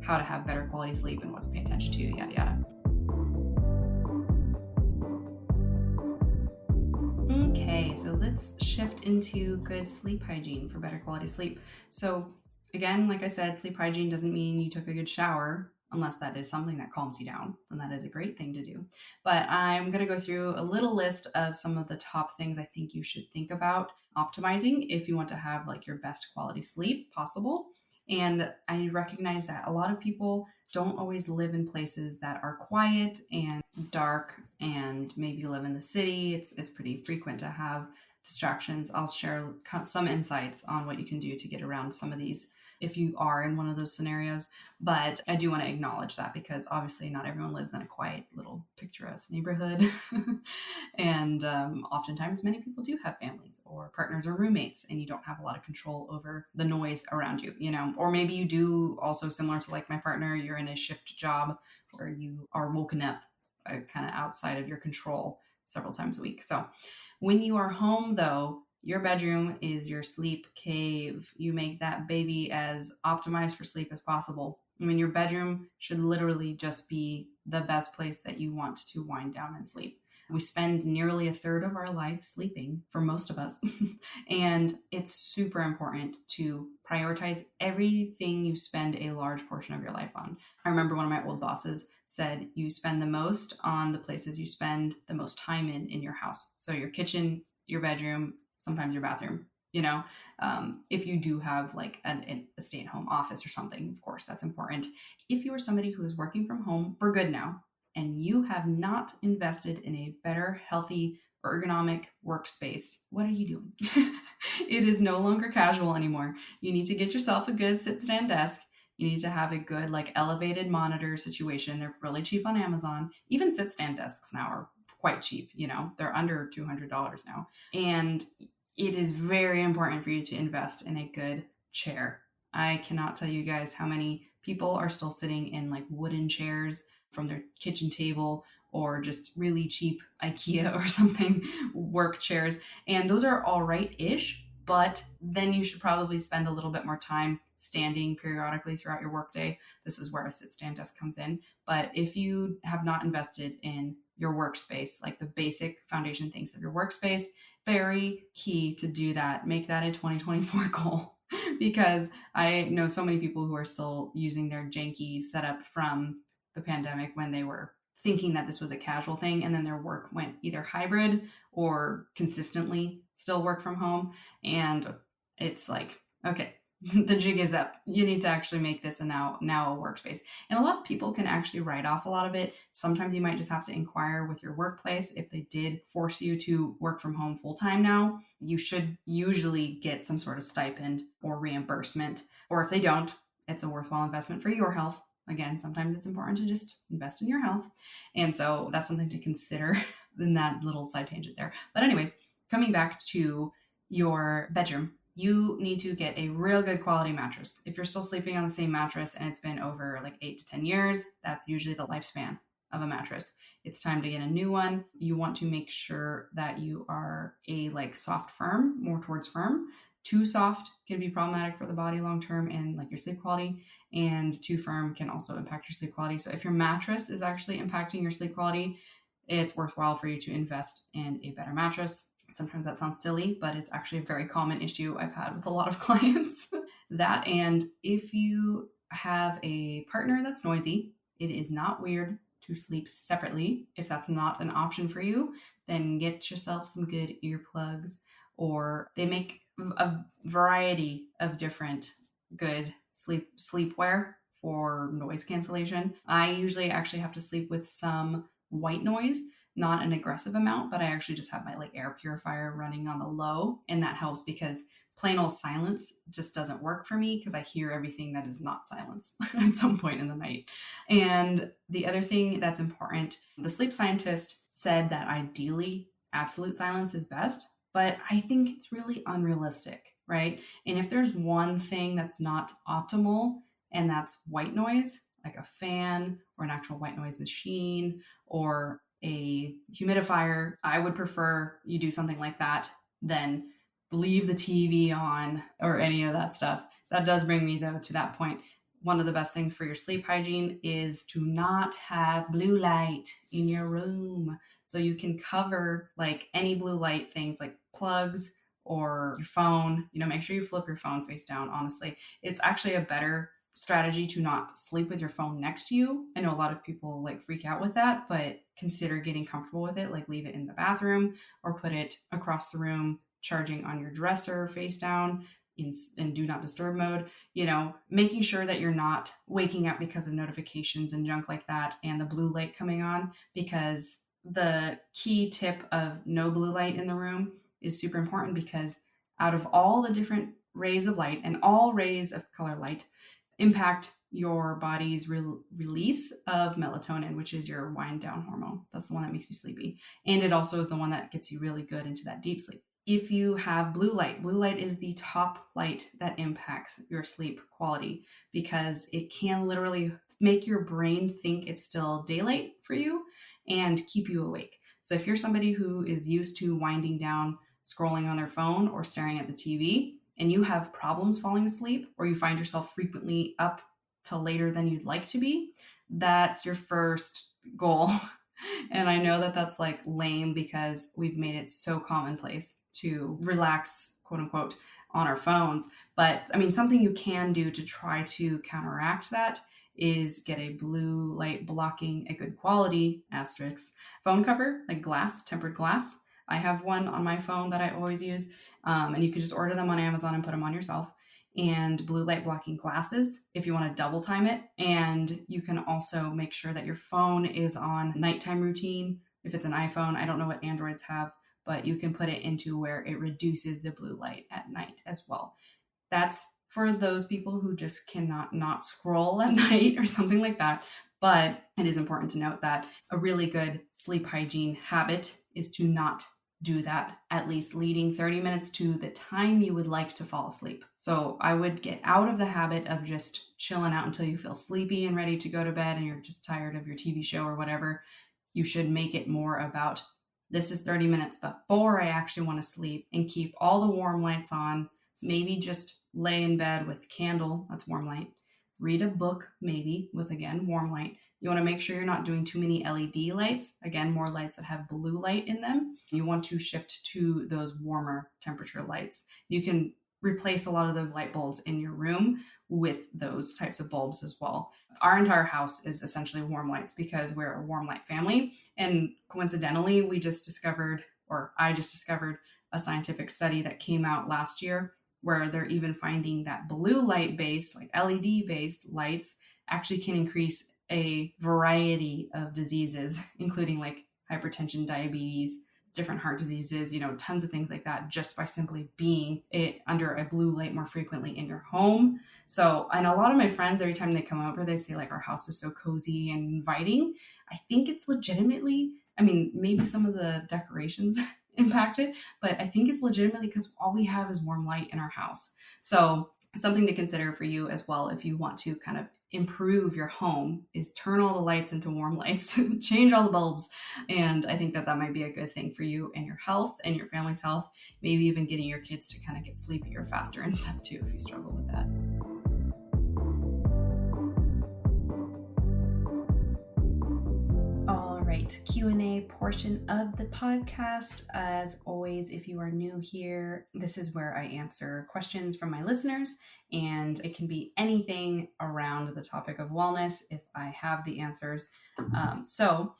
how to have better quality sleep and what to pay attention to, yada yada. Okay, so let's shift into good sleep hygiene for better quality sleep. So again, like I said, sleep hygiene doesn't mean you took a good shower, unless that is something that calms you down, then that is a great thing to do. But I'm going to go through a little list of some of the top things I think you should think about optimizing if you want to have like your best quality sleep possible. And I recognize that a lot of people don't always live in places that are quiet and dark, and maybe live in the city. It's pretty frequent to have distractions. I'll share some insights on what you can do to get around some of these if you are in one of those scenarios. But I do want to acknowledge that because obviously not everyone lives in a quiet little picturesque neighborhood. And oftentimes many people do have families or partners or roommates, and you don't have a lot of control over the noise around you, or maybe you do, also similar to like my partner, you're in a shift job where you are woken up kind of outside of your control several times a week. So when you are home, though, your bedroom is your sleep cave. You make that baby as optimized for sleep as possible. I mean, your bedroom should literally just be the best place that you want to wind down and sleep. We spend nearly a third of our life sleeping, for most of us. And it's super important to prioritize everything you spend a large portion of your life on. I remember one of my old bosses said you spend the most on the places you spend the most time in your house. So your kitchen, your bedroom, sometimes your bathroom. If you do have like a stay-at-home office or something, of course, that's important. If you are somebody who is working from home for good now, and you have not invested in a better, healthy, ergonomic workspace, what are you doing? It is no longer casual anymore. You need to get yourself a good sit-stand desk. You need to have a good like elevated monitor situation. They're really cheap on Amazon. Even sit-stand desks now are quite cheap. They're under $200 now. And it is very important for you to invest in a good chair. I cannot tell you guys how many people are still sitting in like wooden chairs from their kitchen table or just really cheap IKEA or something work chairs. And those are all right-ish, but then you should probably spend a little bit more time standing periodically throughout your workday. This is where a sit-stand desk comes in. But if you have not invested in your workspace, like the basic foundation things of your workspace, very key to do that. Make that a 2024 goal. Because I know so many people who are still using their janky setup from the pandemic when they were thinking that this was a casual thing, and then their work went either hybrid or consistently still work from home. And it's like, okay, the jig is up. You need to actually make this now a workspace. And a lot of people can actually write off a lot of it. Sometimes you might just have to inquire with your workplace if they did force you to work from home full time now. You should usually get some sort of stipend or reimbursement. Or if they don't, it's a worthwhile investment for your health. Again, sometimes it's important to just invest in your health. And so that's something to consider in that little side tangent there. But anyways, coming back to your bedroom, you need to get a real good quality mattress. If you're still sleeping on the same mattress and it's been over like 8 to 10 years, that's usually the lifespan of a mattress. It's time to get a new one. You want to make sure that you are a like soft firm, more towards firm. Too soft can be problematic for the body long term and like your sleep quality, and too firm can also impact your sleep quality. So if your mattress is actually impacting your sleep quality, it's worthwhile for you to invest in a better mattress. Sometimes that sounds silly, but it's actually a very common issue I've had with a lot of clients. That, and if you have a partner that's noisy, it is not weird to sleep separately. If that's not an option for you, then get yourself some good earplugs, or they make a variety of different good sleepwear for noise cancellation. I usually actually have to sleep with some white noise, not an aggressive amount, but I actually just have my like air purifier running on the low, and that helps because plain old silence just doesn't work for me because I hear everything that is not silence at some point in the night. And the other thing that's important, the sleep scientist said that ideally absolute silence is best, but I think it's really unrealistic, right? And if there's one thing that's not optimal, and that's white noise, like a fan or an actual white noise machine or a humidifier, I would prefer you do something like that than leave the TV on or any of that stuff. That does bring me though to that point. One of the best things for your sleep hygiene is to not have blue light in your room. So you can cover like any blue light things like plugs or your phone. Make sure you flip your phone face down. Honestly, it's actually a better strategy to not sleep with your phone next to you. I know a lot of people like freak out with that, but consider getting comfortable with it. Like leave it in the bathroom or put it across the room, charging on your dresser face down in do not disturb mode. Making sure that you're not waking up because of notifications and junk like that and the blue light coming on, because the key tip of no blue light in the room is super important, because out of all the different rays of light, and all rays of color light impact your body's release of melatonin, which is your wind down hormone. That's the one that makes you sleepy. And it also is the one that gets you really good into that deep sleep. If you have blue light is the top light that impacts your sleep quality because it can literally make your brain think it's still daylight for you and keep you awake. So if you're somebody who is used to winding down, scrolling on their phone or staring at the TV, and you have problems falling asleep, or you find yourself frequently up till later than you'd like to be, that's your first goal. And I know that that's like lame because we've made it so commonplace to relax, quote unquote, on our phones. But I mean, something you can do to try to counteract that is get a blue light blocking, a good quality asterisk phone cover, like glass, tempered glass. I have one on my phone that I always use. And you can just order them on Amazon and put them on yourself. And blue light blocking glasses if you want to double time it. And you can also make sure that your phone is on nighttime routine. If it's an iPhone, I don't know what Androids have, but you can put it into where it reduces the blue light at night as well. That's for those people who just cannot not scroll at night or something like that. But it is important to note that a really good sleep hygiene habit is to not do that, at least leading 30 minutes to the time you would like to fall asleep. So I would get out of the habit of just chilling out until you feel sleepy and ready to go to bed and you're just tired of your TV show or whatever. You should make it more about this is 30 minutes before I actually want to sleep, and keep all the warm lights on. Maybe just lay in bed with a candle, that's warm light. Read a book, maybe, with, again, warm light. You want to make sure you're not doing too many LED lights. Again, more lights that have blue light in them. You want to shift to those warmer temperature lights. You can replace a lot of the light bulbs in your room with those types of bulbs as well. Our entire house is essentially warm lights because we're a warm light family. And coincidentally, I just discovered a scientific study that came out last year where they're even finding that blue light based, like LED based lights, actually can increase a variety of diseases, including like hypertension, diabetes, different heart diseases, tons of things like that, just by simply being under a blue light more frequently in your home. So, and a lot of my friends, every time they come over, they say like our house is so cozy and inviting. I think it's legitimately, maybe some of the decorations impact it, but I think it's legitimately because all we have is warm light in our house. So something to consider for you as well if you want to kind of improve your home is turn all the lights into warm lights, change all the bulbs. And I think that might be a good thing for you and your health and your family's health, maybe even getting your kids to kind of get sleepier faster and stuff too, if you struggle with that. Q&A portion of the podcast. As always, if you are new here, this is where I answer questions from my listeners, and it can be anything around the topic of wellness if I have the answers. So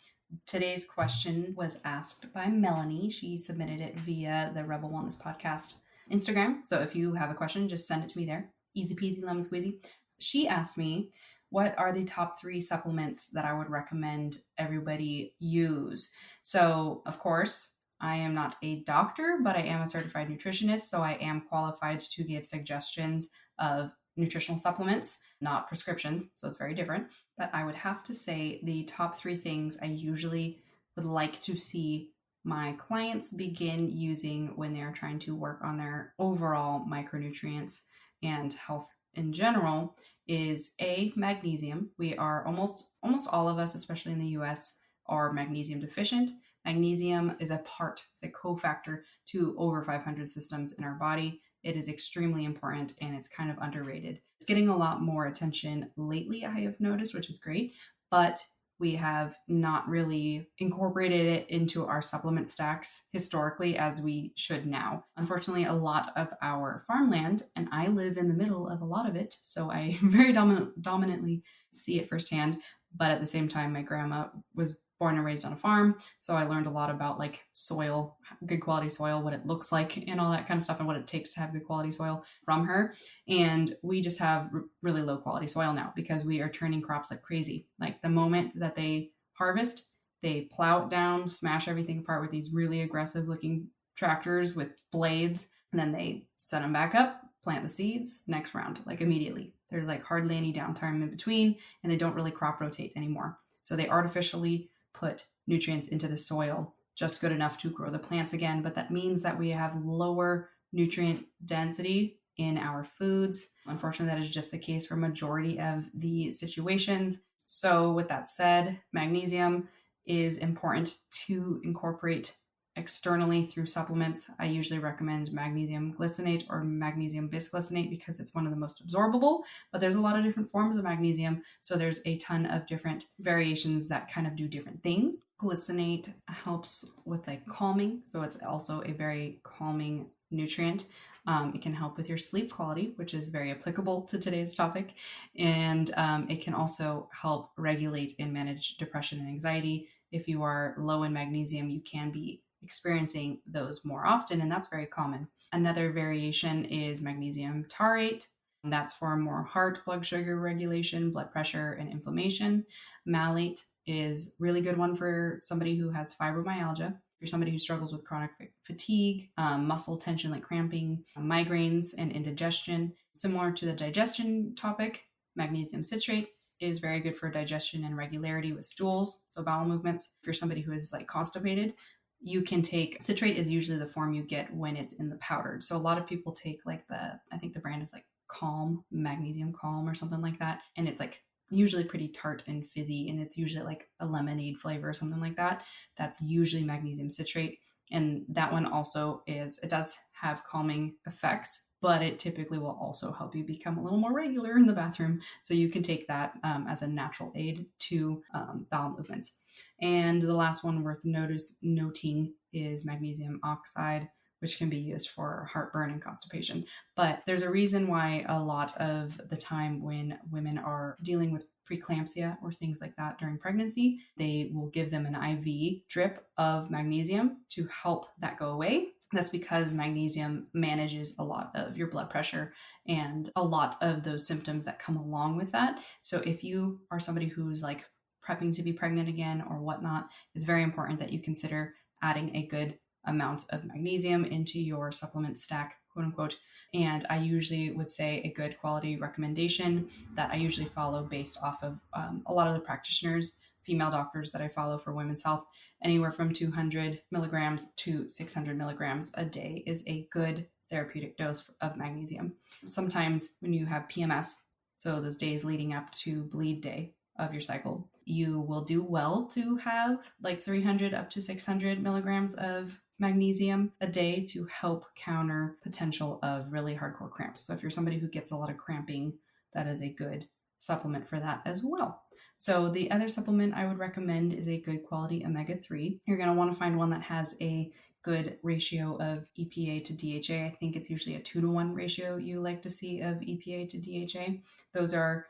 today's question was asked by Melanie. She submitted it via the Rebel Wellness Podcast Instagram. So if you have a question, just send it to me there. Easy peasy, lemon squeezy. She asked me, what are the top 3 supplements that I would recommend everybody use? So, of course, I am not a doctor, but I am a certified nutritionist, so I am qualified to give suggestions of nutritional supplements, not prescriptions, so it's very different. But I would have to say the top 3 things I usually would like to see my clients begin using when they're trying to work on their overall micronutrients and health in general is magnesium. We are almost all of us, especially in the US, are magnesium deficient. Magnesium is a cofactor to over 500 systems in our body. It is extremely important and it's kind of underrated. It's getting a lot more attention lately, I have noticed, which is great, but we have not really incorporated it into our supplement stacks historically as we should now. Unfortunately, a lot of our farmland, and I live in the middle of a lot of it, so I very dominantly see it firsthand. But at the same time, my grandma was born and raised on a farm, so I learned a lot about like soil, good quality soil, what it looks like and all that kind of stuff, and what it takes to have good quality soil from her. And we just have really low quality soil now because we are turning crops like crazy. Like the moment that they harvest, they plow it down, smash everything apart with these really aggressive looking tractors with blades, and then they set them back up, plant the seeds, next round, like immediately. There's like hardly any downtime in between, and they don't really crop rotate anymore. So they artificially put nutrients into the soil just good enough to grow the plants again. But that means that we have lower nutrient density in our foods. Unfortunately, that is just the case for majority of the situations. So with that said, magnesium is important to incorporate externally through supplements. I usually recommend magnesium glycinate or magnesium bisglycinate because it's one of the most absorbable, but there's a lot of different forms of magnesium. So there's a ton of different variations that kind of do different things. Glycinate helps with like calming. So it's also a very calming nutrient. It can help with your sleep quality, which is very applicable to today's topic. And it can also help regulate and manage depression and anxiety. If you are low in magnesium, you can be experiencing those more often, and that's very common. Another variation is magnesium taurate. And that's for more heart, blood sugar regulation, blood pressure, and inflammation. Malate is a really good one for somebody who has fibromyalgia. If you're somebody who struggles with chronic fatigue, muscle tension like cramping, migraines, and indigestion. Similar to the digestion topic, magnesium citrate is very good for digestion and regularity with stools, so bowel movements. If you're somebody who is like constipated, you can take citrate is usually the form you get when it's in the powdered. So a lot of people take like I think the brand is like Calm, Magnesium Calm or something like that. And it's like usually pretty tart and fizzy. And it's usually like a lemonade flavor or something like that. That's usually magnesium citrate. And that one also it does have calming effects, but it typically will also help you become a little more regular in the bathroom. So you can take that as a natural aid to bowel movements. And the last one worth noting is magnesium oxide, which can be used for heartburn and constipation. But there's a reason why a lot of the time when women are dealing with preeclampsia or things like that during pregnancy, they will give them an IV drip of magnesium to help that go away. That's because magnesium manages a lot of your blood pressure and a lot of those symptoms that come along with that. So if you are somebody who's like prepping to be pregnant again or whatnot, it's very important that you consider adding a good amount of magnesium into your supplement stack, quote unquote. And I usually would say a good quality recommendation that I usually follow based off of a lot of the practitioners, female doctors that I follow for women's health, anywhere from 200 milligrams to 600 milligrams a day is a good therapeutic dose of magnesium. Sometimes when you have PMS, so those days leading up to bleed day of your cycle, you will do well to have like 300 up to 600 milligrams of magnesium a day to help counter potential of really hardcore cramps. So if you're somebody who gets a lot of cramping, that is a good supplement for that as well. So the other supplement I would recommend is a good quality omega-3. You're going to want to find one that has a good ratio of EPA to DHA. I think it's usually a 2-to-1 ratio you like to see of EPA to DHA. Those are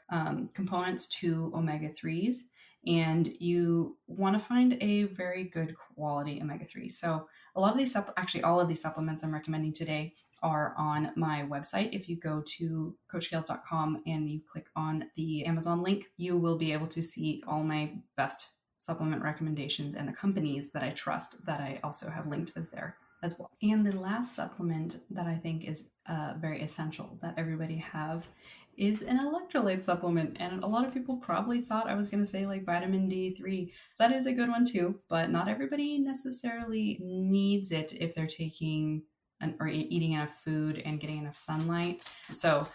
components to omega-3s, and you want to find a very good quality omega-3. So a lot of these, all of these supplements I'm recommending today are on my website. If you go to coachgales.com and you click on the Amazon link, you will be able to see all my best supplement recommendations and the companies that I trust that I also have linked as there as well. And the last supplement that I think is very essential that everybody have is an electrolyte supplement. And a lot of people probably thought I was going to say like vitamin D3. That is a good one too, but not everybody necessarily needs it if they're taking or eating enough food and getting enough sunlight. So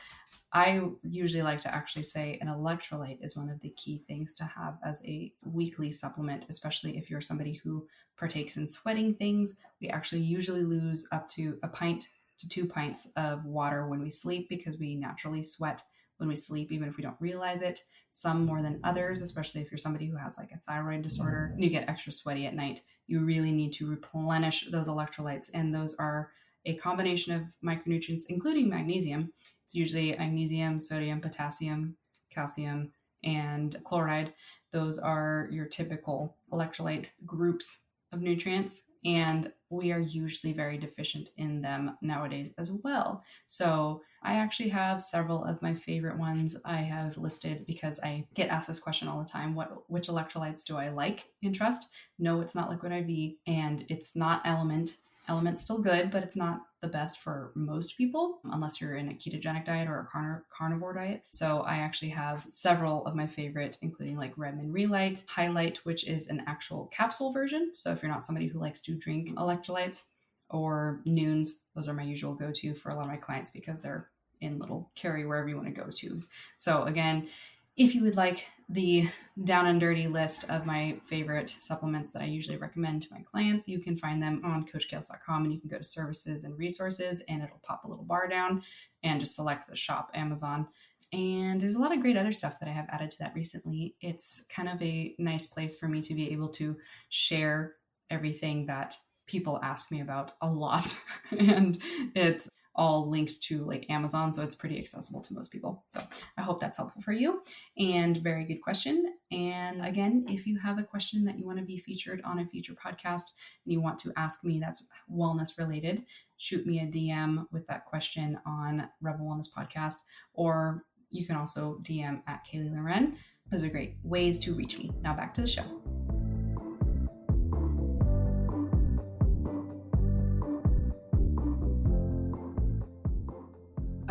I usually like to actually say an electrolyte is one of the key things to have as a weekly supplement, especially if you're somebody who partakes in sweating things. We actually usually lose up to a pint to 2 pints of water when we sleep because we naturally sweat when we sleep, even if we don't realize it. Some more than others, especially if you're somebody who has like a thyroid disorder and you get extra sweaty at night. You really need to replenish those electrolytes, and those are a combination of micronutrients, including magnesium. It's usually magnesium, sodium, potassium, calcium, and chloride. Those are your typical electrolyte groups of nutrients, and we are usually very deficient in them nowadays as well. So I actually have several of my favorite ones I have listed because I get asked this question all the time. Which electrolytes do I like and trust? No, it's not Liquid IV, and it's not Element. element's still good, but it's not the best for most people unless you're in a ketogenic diet or a carnivore diet. So I actually have several of my favorite, including like Redmond Relight, Highlight, which is an actual capsule version. So if you're not somebody who likes to drink electrolytes, or Noons, those are my usual go-to for a lot of my clients because they're in little carry wherever you want to go to. So again, if you would like the down and dirty list of my favorite supplements that I usually recommend to my clients, you can find them on coachkales.com, and you can go to services and resources and it'll pop a little bar down and just select the shop Amazon. And there's a lot of great other stuff that I have added to that recently. It's kind of a nice place for me to be able to share everything that people ask me about a lot. And it's all linked to like Amazon, so it's pretty accessible to most people. So I hope that's helpful for you. And very good question. And again, if you have a question that you want to be featured on a future podcast and you want to ask me that's wellness related, shoot me a DM with that question on Rebel Wellness Podcast, or you can also DM at Kaylee Loren. Those are great ways to reach me. Now back to the show.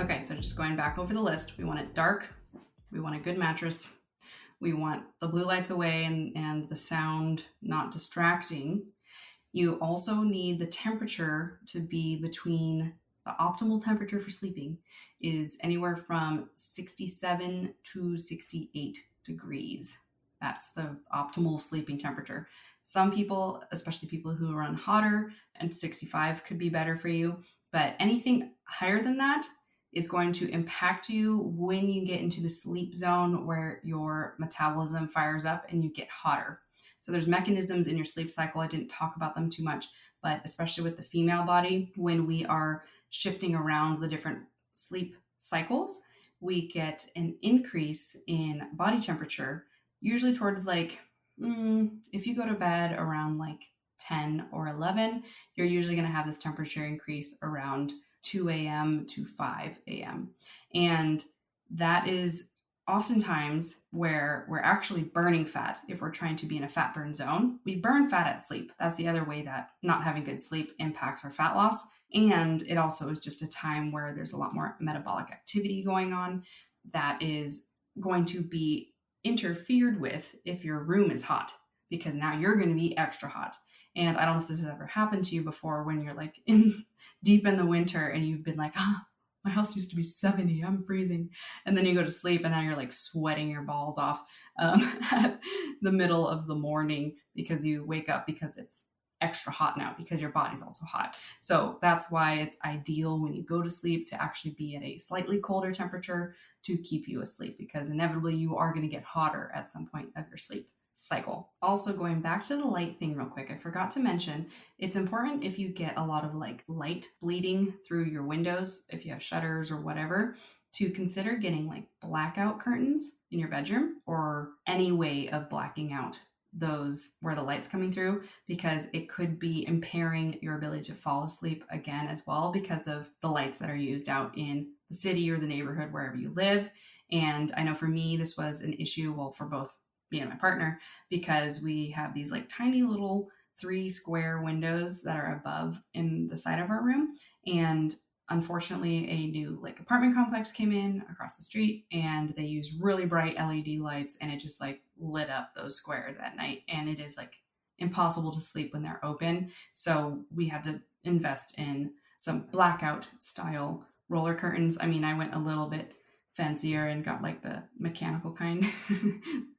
Okay, so just going back over the list, we want it dark, we want a good mattress, we want the blue lights away and the sound not distracting. You also need the temperature to be between, the optimal temperature for sleeping is anywhere from 67 to 68 degrees. That's the optimal sleeping temperature. Some people, especially people who run hotter, and 65 could be better for you, but anything higher than that is going to impact you when you get into the sleep zone where your metabolism fires up and you get hotter. So there's mechanisms in your sleep cycle. I didn't talk about them too much, but especially with the female body, when we are shifting around the different sleep cycles, we get an increase in body temperature, usually towards like, if you go to bed around like 10 or 11, you're usually going to have this temperature increase around 2 a.m. to 5 a.m. And that is oftentimes where we're actually burning fat. If we're trying to be in a fat burn zone, we burn fat at sleep. That's the other way that not having good sleep impacts our fat loss. And it also is just a time where there's a lot more metabolic activity going on that is going to be interfered with if your room is hot, because now you're going to be extra hot. And I don't know if this has ever happened to you before, when you're like deep in the winter and you've been like, my house used to be 70, I'm freezing. And then you go to sleep and now you're like sweating your balls off at the middle of the morning because you wake up because it's extra hot now because your body's also hot. So that's why it's ideal when you go to sleep to actually be at a slightly colder temperature to keep you asleep, because inevitably you are going to get hotter at some point of your sleep cycle. Also, going back to the light thing real quick, I forgot to mention, it's important if you get a lot of like light bleeding through your windows, if you have shutters or whatever, to consider getting like blackout curtains in your bedroom, or any way of blacking out those where the light's coming through, because it could be impairing your ability to fall asleep again as well, because of the lights that are used out in the city or the neighborhood wherever you live. And I know for me, this was an issue, well, for both me and my partner, because we have these like tiny little 3 square windows that are above in the side of our room. And unfortunately, a new like apartment complex came in across the street, and they use really bright LED lights, and it just like lit up those squares at night. And it is like impossible to sleep when they're open. So we had to invest in some blackout style roller curtains. I mean, I went a little bit fancier and got like the mechanical kind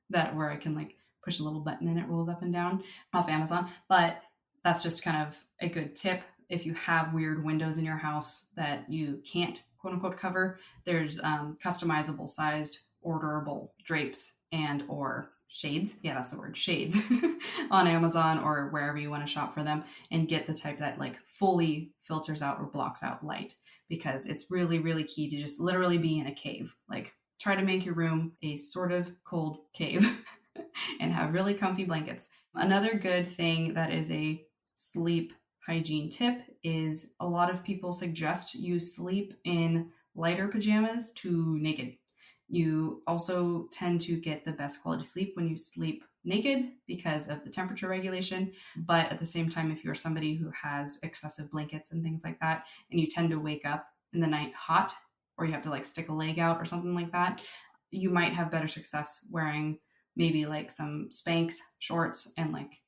that where I can like push a little button and it rolls up and down off Amazon. But that's just kind of a good tip. If you have weird windows in your house that you can't quote unquote cover, there's customizable sized orderable drapes and or shades. Yeah, that's the word, shades on Amazon or wherever you want to shop for them, and get the type that like fully filters out or blocks out light, because it's really, really key to just literally be in a cave. Like, try to make your room a sort of cold cave and have really comfy blankets. Another good thing that is a sleep hygiene tip is a lot of people suggest you sleep in lighter pajamas to naked. You also tend to get the best quality sleep when you sleep naked because of the temperature regulation. But at the same time, if you're somebody who has excessive blankets and things like that, and you tend to wake up in the night hot, or you have to like stick a leg out or something like that, you might have better success wearing maybe like some Spanx shorts and like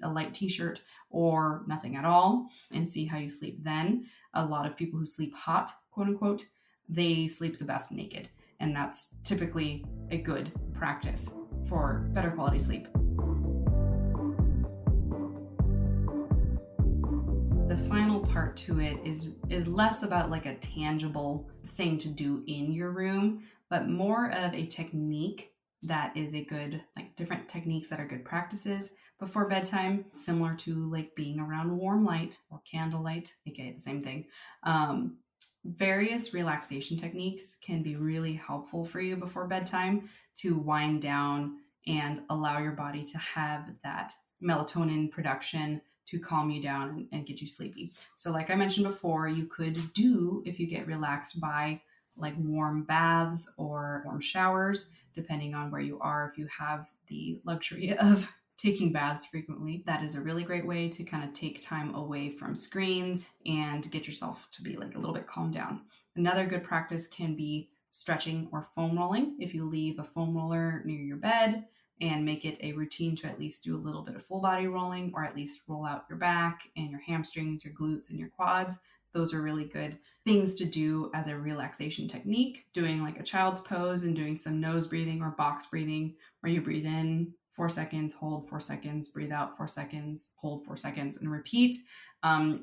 a light t-shirt or nothing at all, and see how you sleep then. A lot of people who sleep hot, quote unquote, they sleep the best naked, and that's typically a good practice for better quality sleep. The final part to it is less about like a tangible thing to do in your room, but more of a technique that is a good, like different techniques that are good practices before bedtime, similar to like being around warm light or candlelight, aka the same thing. Various relaxation techniques can be really helpful for you before bedtime to wind down and allow your body to have that melatonin production to calm you down and get you sleepy. So like I mentioned before, you could do, if you get relaxed, by like warm baths or warm showers, depending on where you are. If you have the luxury of taking baths frequently, that is a really great way to kind of take time away from screens and get yourself to be like a little bit calmed down. Another good practice can be stretching or foam rolling. If you leave a foam roller near your bed and make it a routine to at least do a little bit of full body rolling, or at least roll out your back and your hamstrings, your glutes, and your quads. Those are really good things to do as a relaxation technique. Doing like a child's pose and doing some nose breathing or box breathing, where you breathe in 4 seconds, hold 4 seconds, breathe out 4 seconds, hold 4 seconds, and repeat.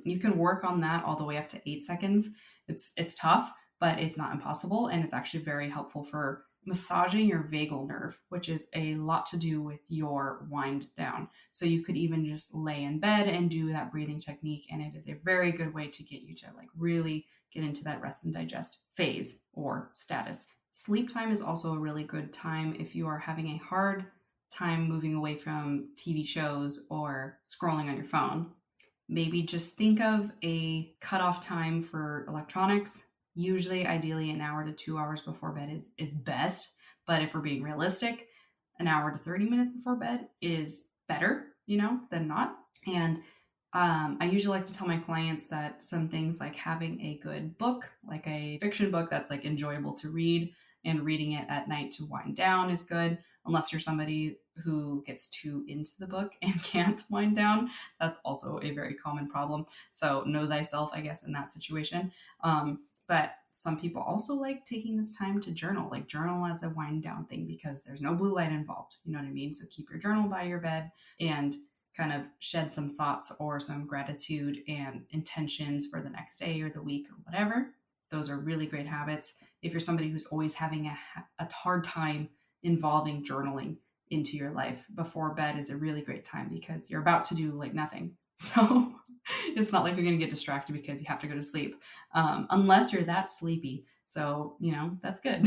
You can work on that all the way up to 8 seconds. It's tough, but it's not impossible, and it's actually very helpful for massaging your vagal nerve, which is a lot to do with your wind down. So you could even just lay in bed and do that breathing technique, and it is a very good way to get you to like really get into that rest and digest phase or status. Sleep time is also a really good time if you are having a hard time moving away from TV shows or scrolling on your phone. Maybe just think of a cutoff time for electronics. Usually, ideally, an hour to 2 hours before bed is best. But if we're being realistic, an hour to 30 minutes before bed is better, than not. And I usually like to tell my clients that some things like having a good book, like a fiction book that's like enjoyable to read, and reading it at night to wind down is good, unless you're somebody who gets too into the book and can't wind down. That's also a very common problem. So know thyself, I guess, in that situation. But some people also like taking this time to journal, like journal as a wind down thing, because there's no blue light involved. You know what I mean? So keep your journal by your bed and kind of shed some thoughts or some gratitude and intentions for the next day or the week or whatever. Those are really great habits. If you're somebody who's always having a hard time involving journaling into your life, before bed is a really great time because you're about to do like nothing. So it's not like you're going to get distracted because you have to go to sleep, unless you're that sleepy. So, that's good.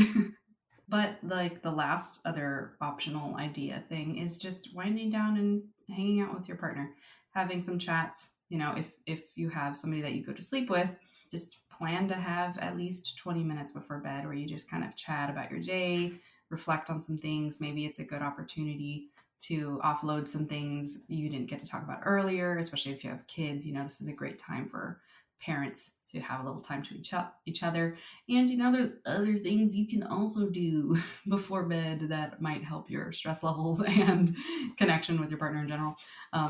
But like the last other optional idea thing is just winding down and hanging out with your partner, having some chats. If you have somebody that you go to sleep with, just plan to have at least 20 minutes before bed where you just kind of chat about your day, reflect on some things. Maybe it's a good opportunity to offload some things you didn't get to talk about earlier, especially if you have kids. This is a great time for parents to have a little time to each other. And there's other things you can also do before bed that might help your stress levels and connection with your partner in general,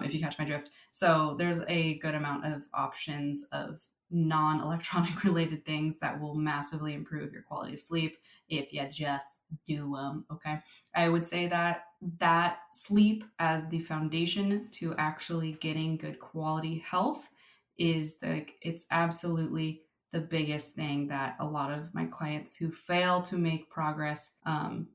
if you catch my drift. So there's a good amount of options of non-electronic related things that will massively improve your quality of sleep if you just do them. Okay, I would say that sleep as the foundation to actually getting good quality health is it's absolutely the biggest thing that a lot of my clients who fail to make progress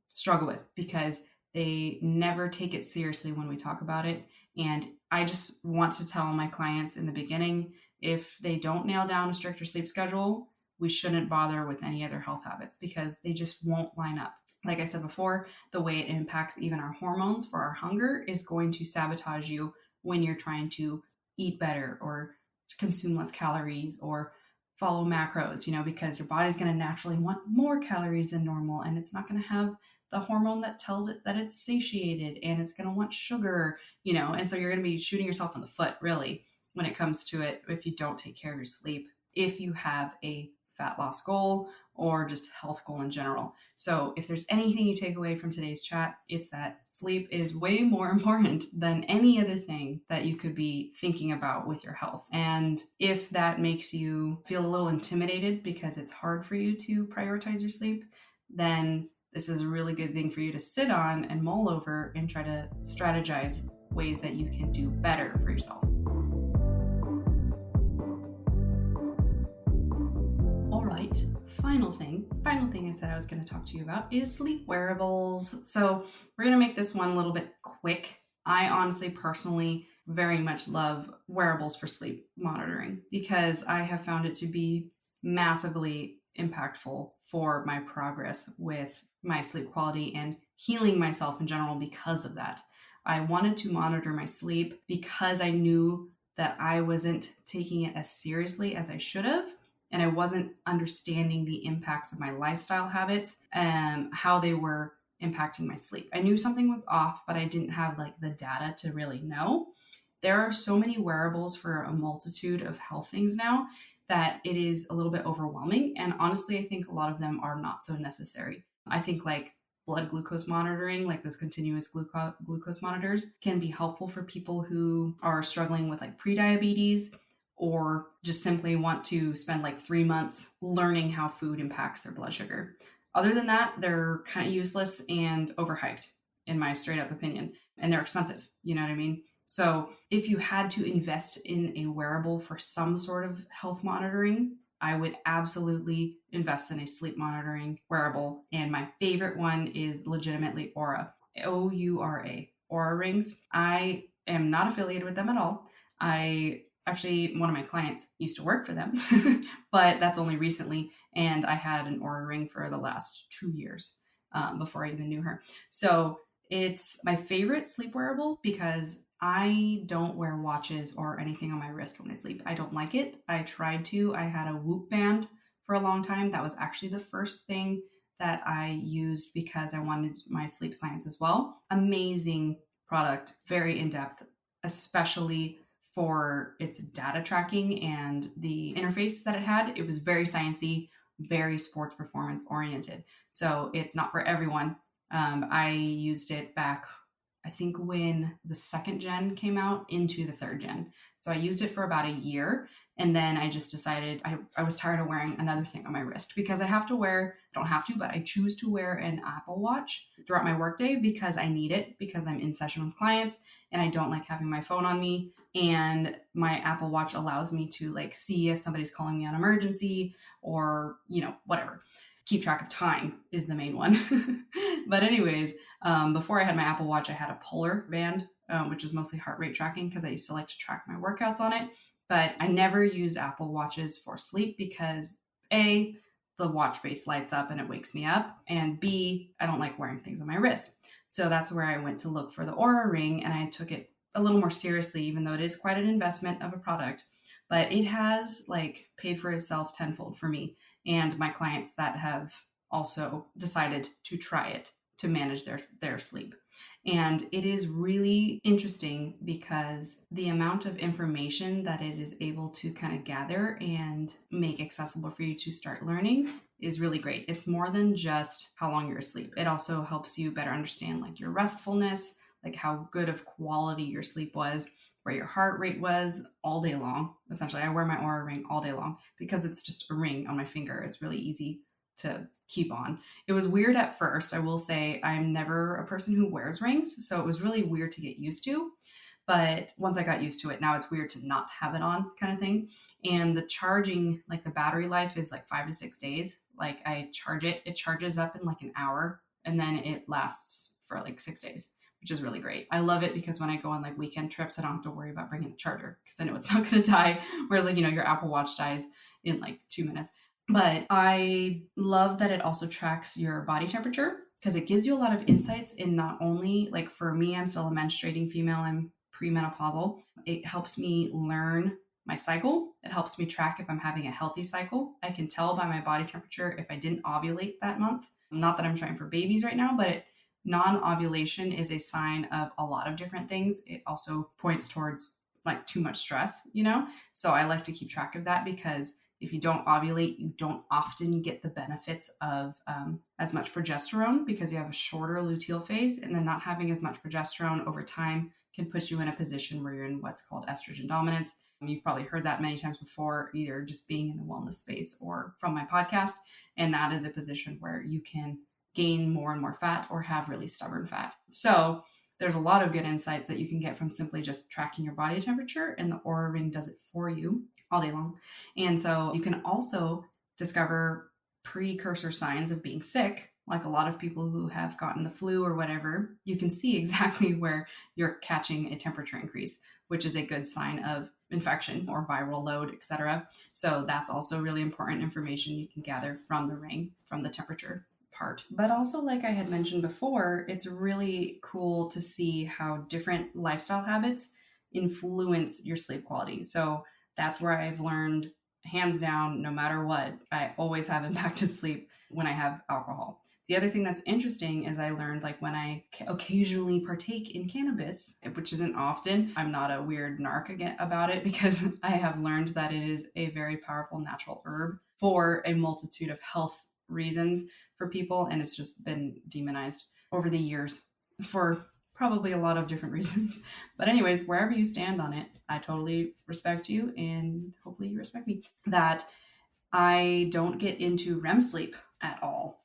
struggle with, because they never take it seriously when we talk about it. And I just want to tell my clients in the beginning, if they don't nail down a stricter sleep schedule, we shouldn't bother with any other health habits because they just won't line up. Like I said before, the way it impacts even our hormones for our hunger is going to sabotage you when you're trying to eat better or consume less calories or follow macros, because your body's going to naturally want more calories than normal, and it's not going to have the hormone that tells it that it's satiated and it's going to want sugar, you know, and so you're going to be shooting yourself in the foot, really, when it comes to it, if you don't take care of your sleep, if you have a fat loss goal or just health goal in general. So if there's anything you take away from today's chat, it's that sleep is way more important than any other thing that you could be thinking about with your health. And if that makes you feel a little intimidated because it's hard for you to prioritize your sleep, then this is a really good thing for you to sit on and mull over and try to strategize ways that you can do better for yourself. All right, final thing I said I was going to talk to you about is sleep wearables. So we're going to make this one a little bit quick. I honestly, personally, very much love wearables for sleep monitoring because I have found it to be massively impactful for my progress with my sleep quality and healing myself in general because of that. I wanted to monitor my sleep because I knew that I wasn't taking it as seriously as I should have, and I wasn't understanding the impacts of my lifestyle habits and how they were impacting my sleep. I knew something was off, but I didn't have like the data to really know. There are so many wearables for a multitude of health things now that it is a little bit overwhelming. And honestly, I think a lot of them are not so necessary. I think like blood glucose monitoring, like those continuous glucose monitors, can be helpful for people who are struggling with like prediabetes or just simply want to spend like 3 months learning how food impacts their blood sugar. Other than that, they're kind of useless and overhyped, in my straight up opinion, and they're expensive. You know what I mean? So if you had to invest in a wearable for some sort of health monitoring, I would absolutely invest in a sleep monitoring wearable. And my favorite one is legitimately Aura, Oura, Aura rings. I am not affiliated with them at all. Actually, one of my clients used to work for them, but that's only recently. And I had an Aura ring for the last 2 years before I even knew her. So it's my favorite sleep wearable because I don't wear watches or anything on my wrist when I sleep. I don't like it. I tried to. I had a Whoop band for a long time. That was actually the first thing that I used because I wanted my sleep science as well. Amazing product, very in-depth, especially for its data tracking and the interface that it had. It was very sciencey, very sports performance oriented. So it's not for everyone. I used it back, I think, when the second gen came out into the third gen. So I used it for about a year. And then I just decided I was tired of wearing another thing on my wrist because I don't have to, but I choose to wear an Apple Watch throughout my workday because I need it, because I'm in session with clients and I don't like having my phone on me. And my Apple Watch allows me to like see if somebody's calling me on emergency or, you know, whatever. Keep track of time is the main one. But anyways, before I had my Apple Watch, I had a Polar band, which is mostly heart rate tracking because I used to like to track my workouts on it. But I never use Apple Watches for sleep because A, the watch face lights up and it wakes me up, and B, I don't like wearing things on my wrist. So that's where I went to look for the Aura ring, and I took it a little more seriously, even though it is quite an investment of a product. But it has like paid for itself tenfold for me and my clients that have also decided to try it to manage their sleep. And it is really interesting because the amount of information that it is able to kind of gather and make accessible for you to start learning is really great. It's more than just how long you're asleep. It also helps you better understand like your restfulness, like how good of quality your sleep was, where your heart rate was all day long. Essentially, I wear my Aura ring all day long because it's just a ring on my finger. It's really easy to keep on. It was weird at first. I will say I'm never a person who wears rings, so it was really weird to get used to. But once I got used to it, now it's weird to not have it on kind of thing. And the charging, like the battery life is like 5 to 6 days. Like I charge it, it charges up in like an hour and then it lasts for like 6 days, which is really great. I love it because when I go on like weekend trips, I don't have to worry about bringing the charger because I know it's not going to die. Whereas like, you know, your Apple Watch dies in like 2 minutes. But I love that it also tracks your body temperature because it gives you a lot of insights in not only, like for me, I'm still a menstruating female, I'm premenopausal. It helps me learn my cycle. It helps me track if I'm having a healthy cycle. I can tell by my body temperature if I didn't ovulate that month. Not that I'm trying for babies right now, but non-ovulation is a sign of a lot of different things. It also points towards like too much stress, So I like to keep track of that because if you don't ovulate, you don't often get the benefits of as much progesterone because you have a shorter luteal phase, and then not having as much progesterone over time can put you in a position where you're in what's called estrogen dominance. You've probably heard that many times before, either just being in the wellness space or from my podcast. And that is a position where you can gain more and more fat or have really stubborn fat. So there's a lot of good insights that you can get from simply just tracking your body temperature, and the Aura Ring does it for you all day long. And so you can also discover precursor signs of being sick. Like a lot of people who have gotten the flu or whatever, you can see exactly where you're catching a temperature increase, which is a good sign of infection or viral load, etc. So that's also really important information you can gather from the ring, from the temperature part. But also, like I had mentioned before, it's really cool to see how different lifestyle habits influence your sleep quality. So that's where I've learned, hands down, no matter what, I always have impact to sleep when I have alcohol. The other thing that's interesting is I learned, like, when I occasionally partake in cannabis, which isn't often, I'm not a weird narc again about it because I have learned that it is a very powerful natural herb for a multitude of health reasons for people, and it's just been demonized over the years for probably a lot of different reasons. But anyways, wherever you stand on it, I totally respect you, and hopefully you respect me. That I don't get into REM sleep at all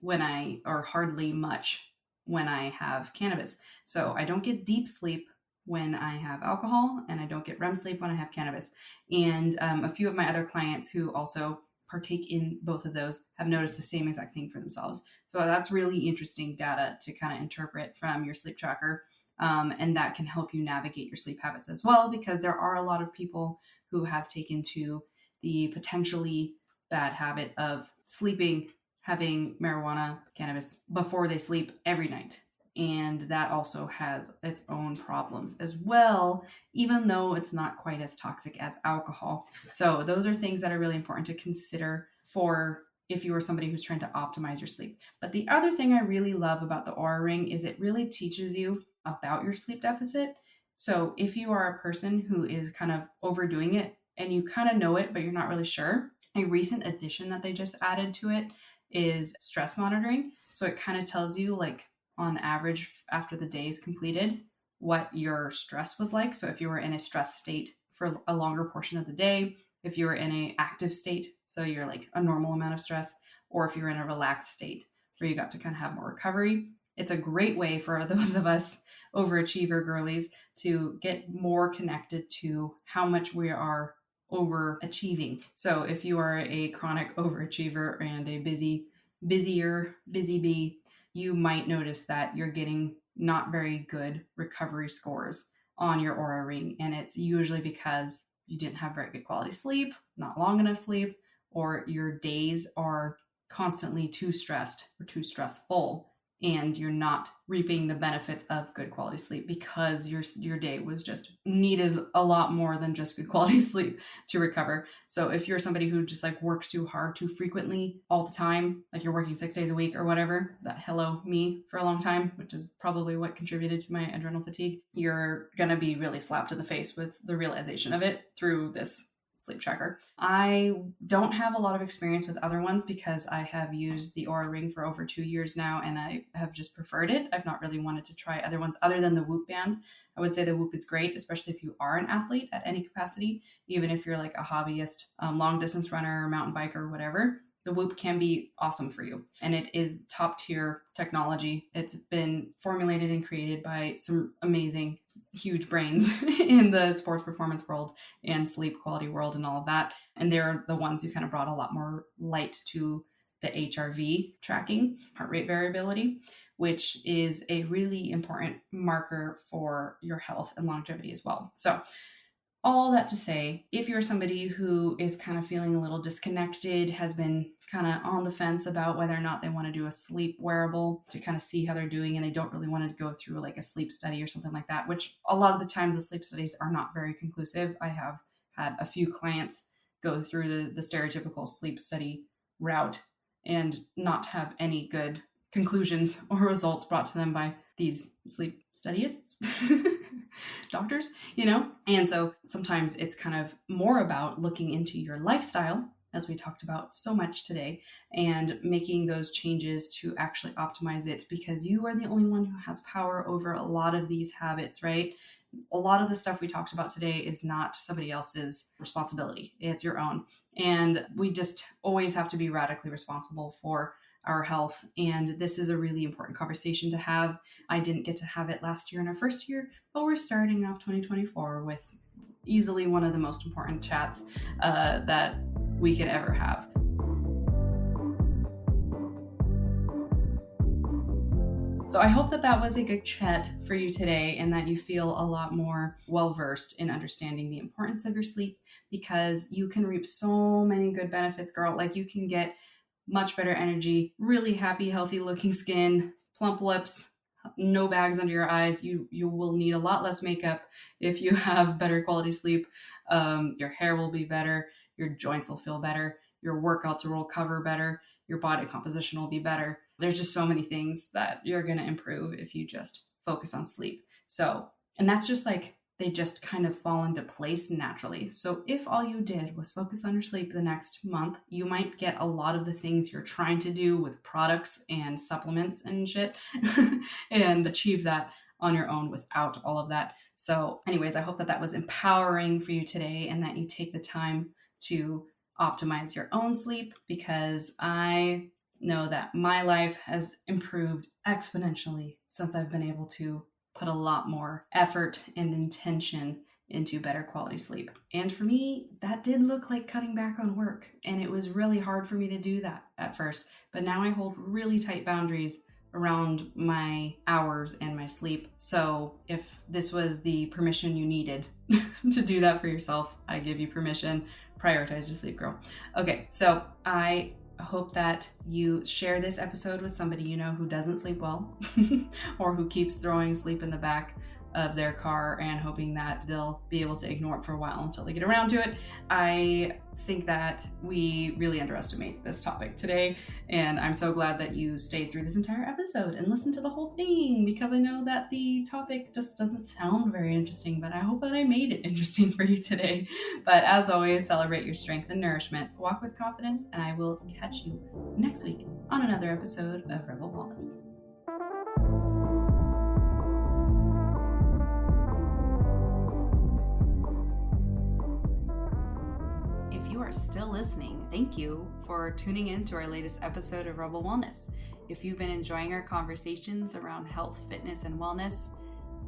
or hardly much when I have cannabis. So I don't get deep sleep when I have alcohol, and I don't get REM sleep when I have cannabis. And a few of my other clients who also partake in both of those have noticed the same exact thing for themselves. So that's really interesting data to kind of interpret from your sleep tracker. And that can help you navigate your sleep habits as well, because there are a lot of people who have taken to the potentially bad habit of sleeping, having marijuana, cannabis before they sleep every night. And that also has its own problems as well, even though it's not quite as toxic as alcohol. So those are things that are really important to consider for if you are somebody who's trying to optimize your sleep. But the other thing I really love about the Aura Ring is it really teaches you about your sleep deficit. So if you are a person who is kind of overdoing it and you kind of know it, but you're not really sure, a recent addition that they just added to it is stress monitoring. So it kind of tells you, like, on average after the day is completed, what your stress was like. So if you were in a stress state for a longer portion of the day, if you were in an active state, so you're like a normal amount of stress, or if you're in a relaxed state where you got to kind of have more recovery. It's a great way for those of us overachiever girlies to get more connected to how much we are overachieving. So if you are a chronic overachiever and a busy bee, you might notice that you're getting not very good recovery scores on your Aura Ring. And it's usually because you didn't have very good quality sleep, not long enough sleep, or your days are constantly too stressed or too stressful, and you're not reaping the benefits of good quality sleep because your day was just needed a lot more than just good quality sleep to recover. So if you're somebody who just like works too hard too frequently all the time, like you're working 6 days a week or whatever, that hello me for a long time, which is probably what contributed to my adrenal fatigue, you're going to be really slapped in the face with the realization of it through this sleep tracker. I don't have a lot of experience with other ones because I have used the Aura Ring for over 2 years now, and I have just preferred it. I've not really wanted to try other ones other than the Whoop band. I would say the Whoop is great, especially if you are an athlete at any capacity, even if you're like a hobbyist, long distance runner, mountain biker, or whatever. The Whoop can be awesome for you, and it is top tier technology. It's been formulated and created by some amazing, huge brains in the sports performance world and sleep quality world and all of that. And they're the ones who kind of brought a lot more light to the HRV tracking, heart rate variability, which is a really important marker for your health and longevity as well. So all that to say, if you're somebody who is kind of feeling a little disconnected, has been kind of on the fence about whether or not they want to do a sleep wearable to kind of see how they're doing, and they don't really want to go through like a sleep study or something like that, which a lot of the times the sleep studies are not very conclusive. I have had a few clients go through the stereotypical sleep study route and not have any good conclusions or results brought to them by these sleep studyists, doctors, And so sometimes it's kind of more about looking into your lifestyle, as we talked about so much today, and making those changes to actually optimize it, because you are the only one who has power over a lot of these habits, right? A lot of the stuff we talked about today is not somebody else's responsibility. It's your own. And we just always have to be radically responsible for our health. And this is a really important conversation to have. I didn't get to have it last year in our first year, but we're starting off 2024 with easily one of the most important chats that we could ever have. So I hope that that was a good chat for you today, and that you feel a lot more well-versed in understanding the importance of your sleep, because you can reap so many good benefits, girl. Like, you can get much better energy, really happy, healthy looking skin, plump lips, no bags under your eyes. You will need a lot less makeup if you have better quality sleep. Your hair will be better. Your joints will feel better. Your workouts will recover better. Your body composition will be better. There's just so many things that you're going to improve if you just focus on sleep. So, and that's just like, they just kind of fall into place naturally. So if all you did was focus on your sleep the next month, you might get a lot of the things you're trying to do with products and supplements and shit and achieve that on your own without all of that. So anyways, I hope that that was empowering for you today, and that you take the time to optimize your own sleep, because I know that my life has improved exponentially since I've been able to put a lot more effort and intention into better quality sleep. And for me, that did look like cutting back on work. And it was really hard for me to do that at first. But now I hold really tight boundaries around my hours and my sleep. So if this was the permission you needed to do that for yourself, I give you permission. Prioritize your sleep, girl. Okay, so I hope that you share this episode with somebody you know who doesn't sleep well or who keeps throwing sleep in the back of their car and hoping that they'll be able to ignore it for a while until they get around to it. I think that we really underestimate this topic today, and I'm so glad that you stayed through this entire episode and listened to the whole thing, because I know that the topic just doesn't sound very interesting, but I hope that I made it interesting for you today. But as always, celebrate your strength and nourishment, walk with confidence, and I will catch you next week on another episode of Rebel Wellness. Are still listening, thank you for tuning in to our latest episode of Rebel Wellness. If you've been enjoying our conversations around health, fitness, and wellness,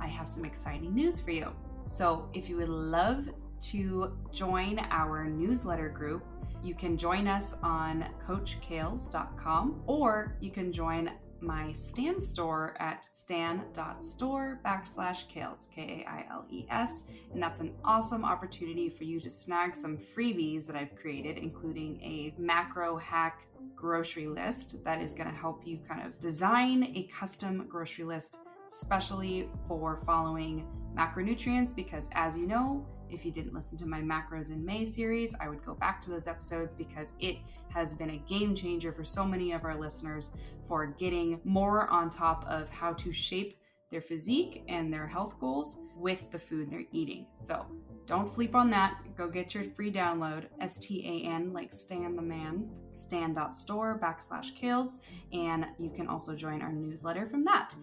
I have some exciting news for you. So if you would love to join our newsletter group, you can join us on coachkales.com, or you can join my Stan store at stan.store/Kales, Kailes. And that's an awesome opportunity for you to snag some freebies that I've created, including a macro hack grocery list that is going to help you kind of design a custom grocery list, especially for following macronutrients, because as you know, if you didn't listen to my Macros in May series, I would go back to those episodes, because it has been a game changer for so many of our listeners for getting more on top of how to shape their physique and their health goals with the food they're eating. So don't sleep on that. Go get your free download, STAN, like Stan the man, stan.store/Kales, and you can also join our newsletter from that.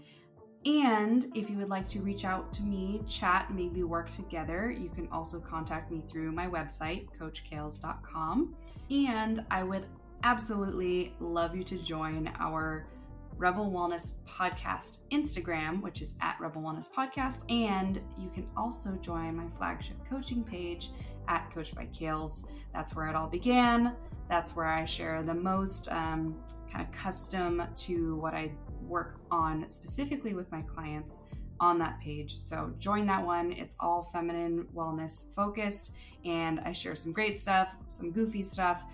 And if you would like to reach out to me, chat, maybe work together, you can also contact me through my website, coachkales.com. And I would absolutely love you to join our Rebel Wellness Podcast Instagram, which is at Rebel Wellness Podcast. And you can also join my flagship coaching page at Coach by Kales. That's where it all began. That's where I share the most kind of custom to what I work on specifically with my clients on that page. So join that one. It's all feminine wellness focused, and I share some great stuff, some goofy stuff,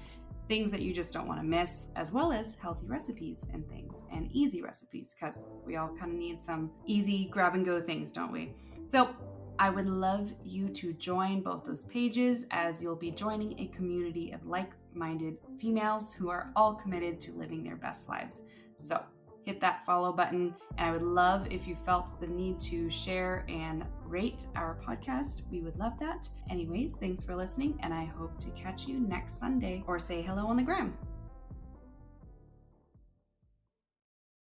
things that you just don't want to miss, as well as healthy recipes and things, and easy recipes, because we all kind of need some easy grab and go things, don't we? So I would love you to join both those pages, as you'll be joining a community of like-minded females who are all committed to living their best lives. So hit that follow button. And I would love if you felt the need to share and rate our podcast. We would love that. Anyways, thanks for listening, and I hope to catch you next Sunday, or say hello on the gram.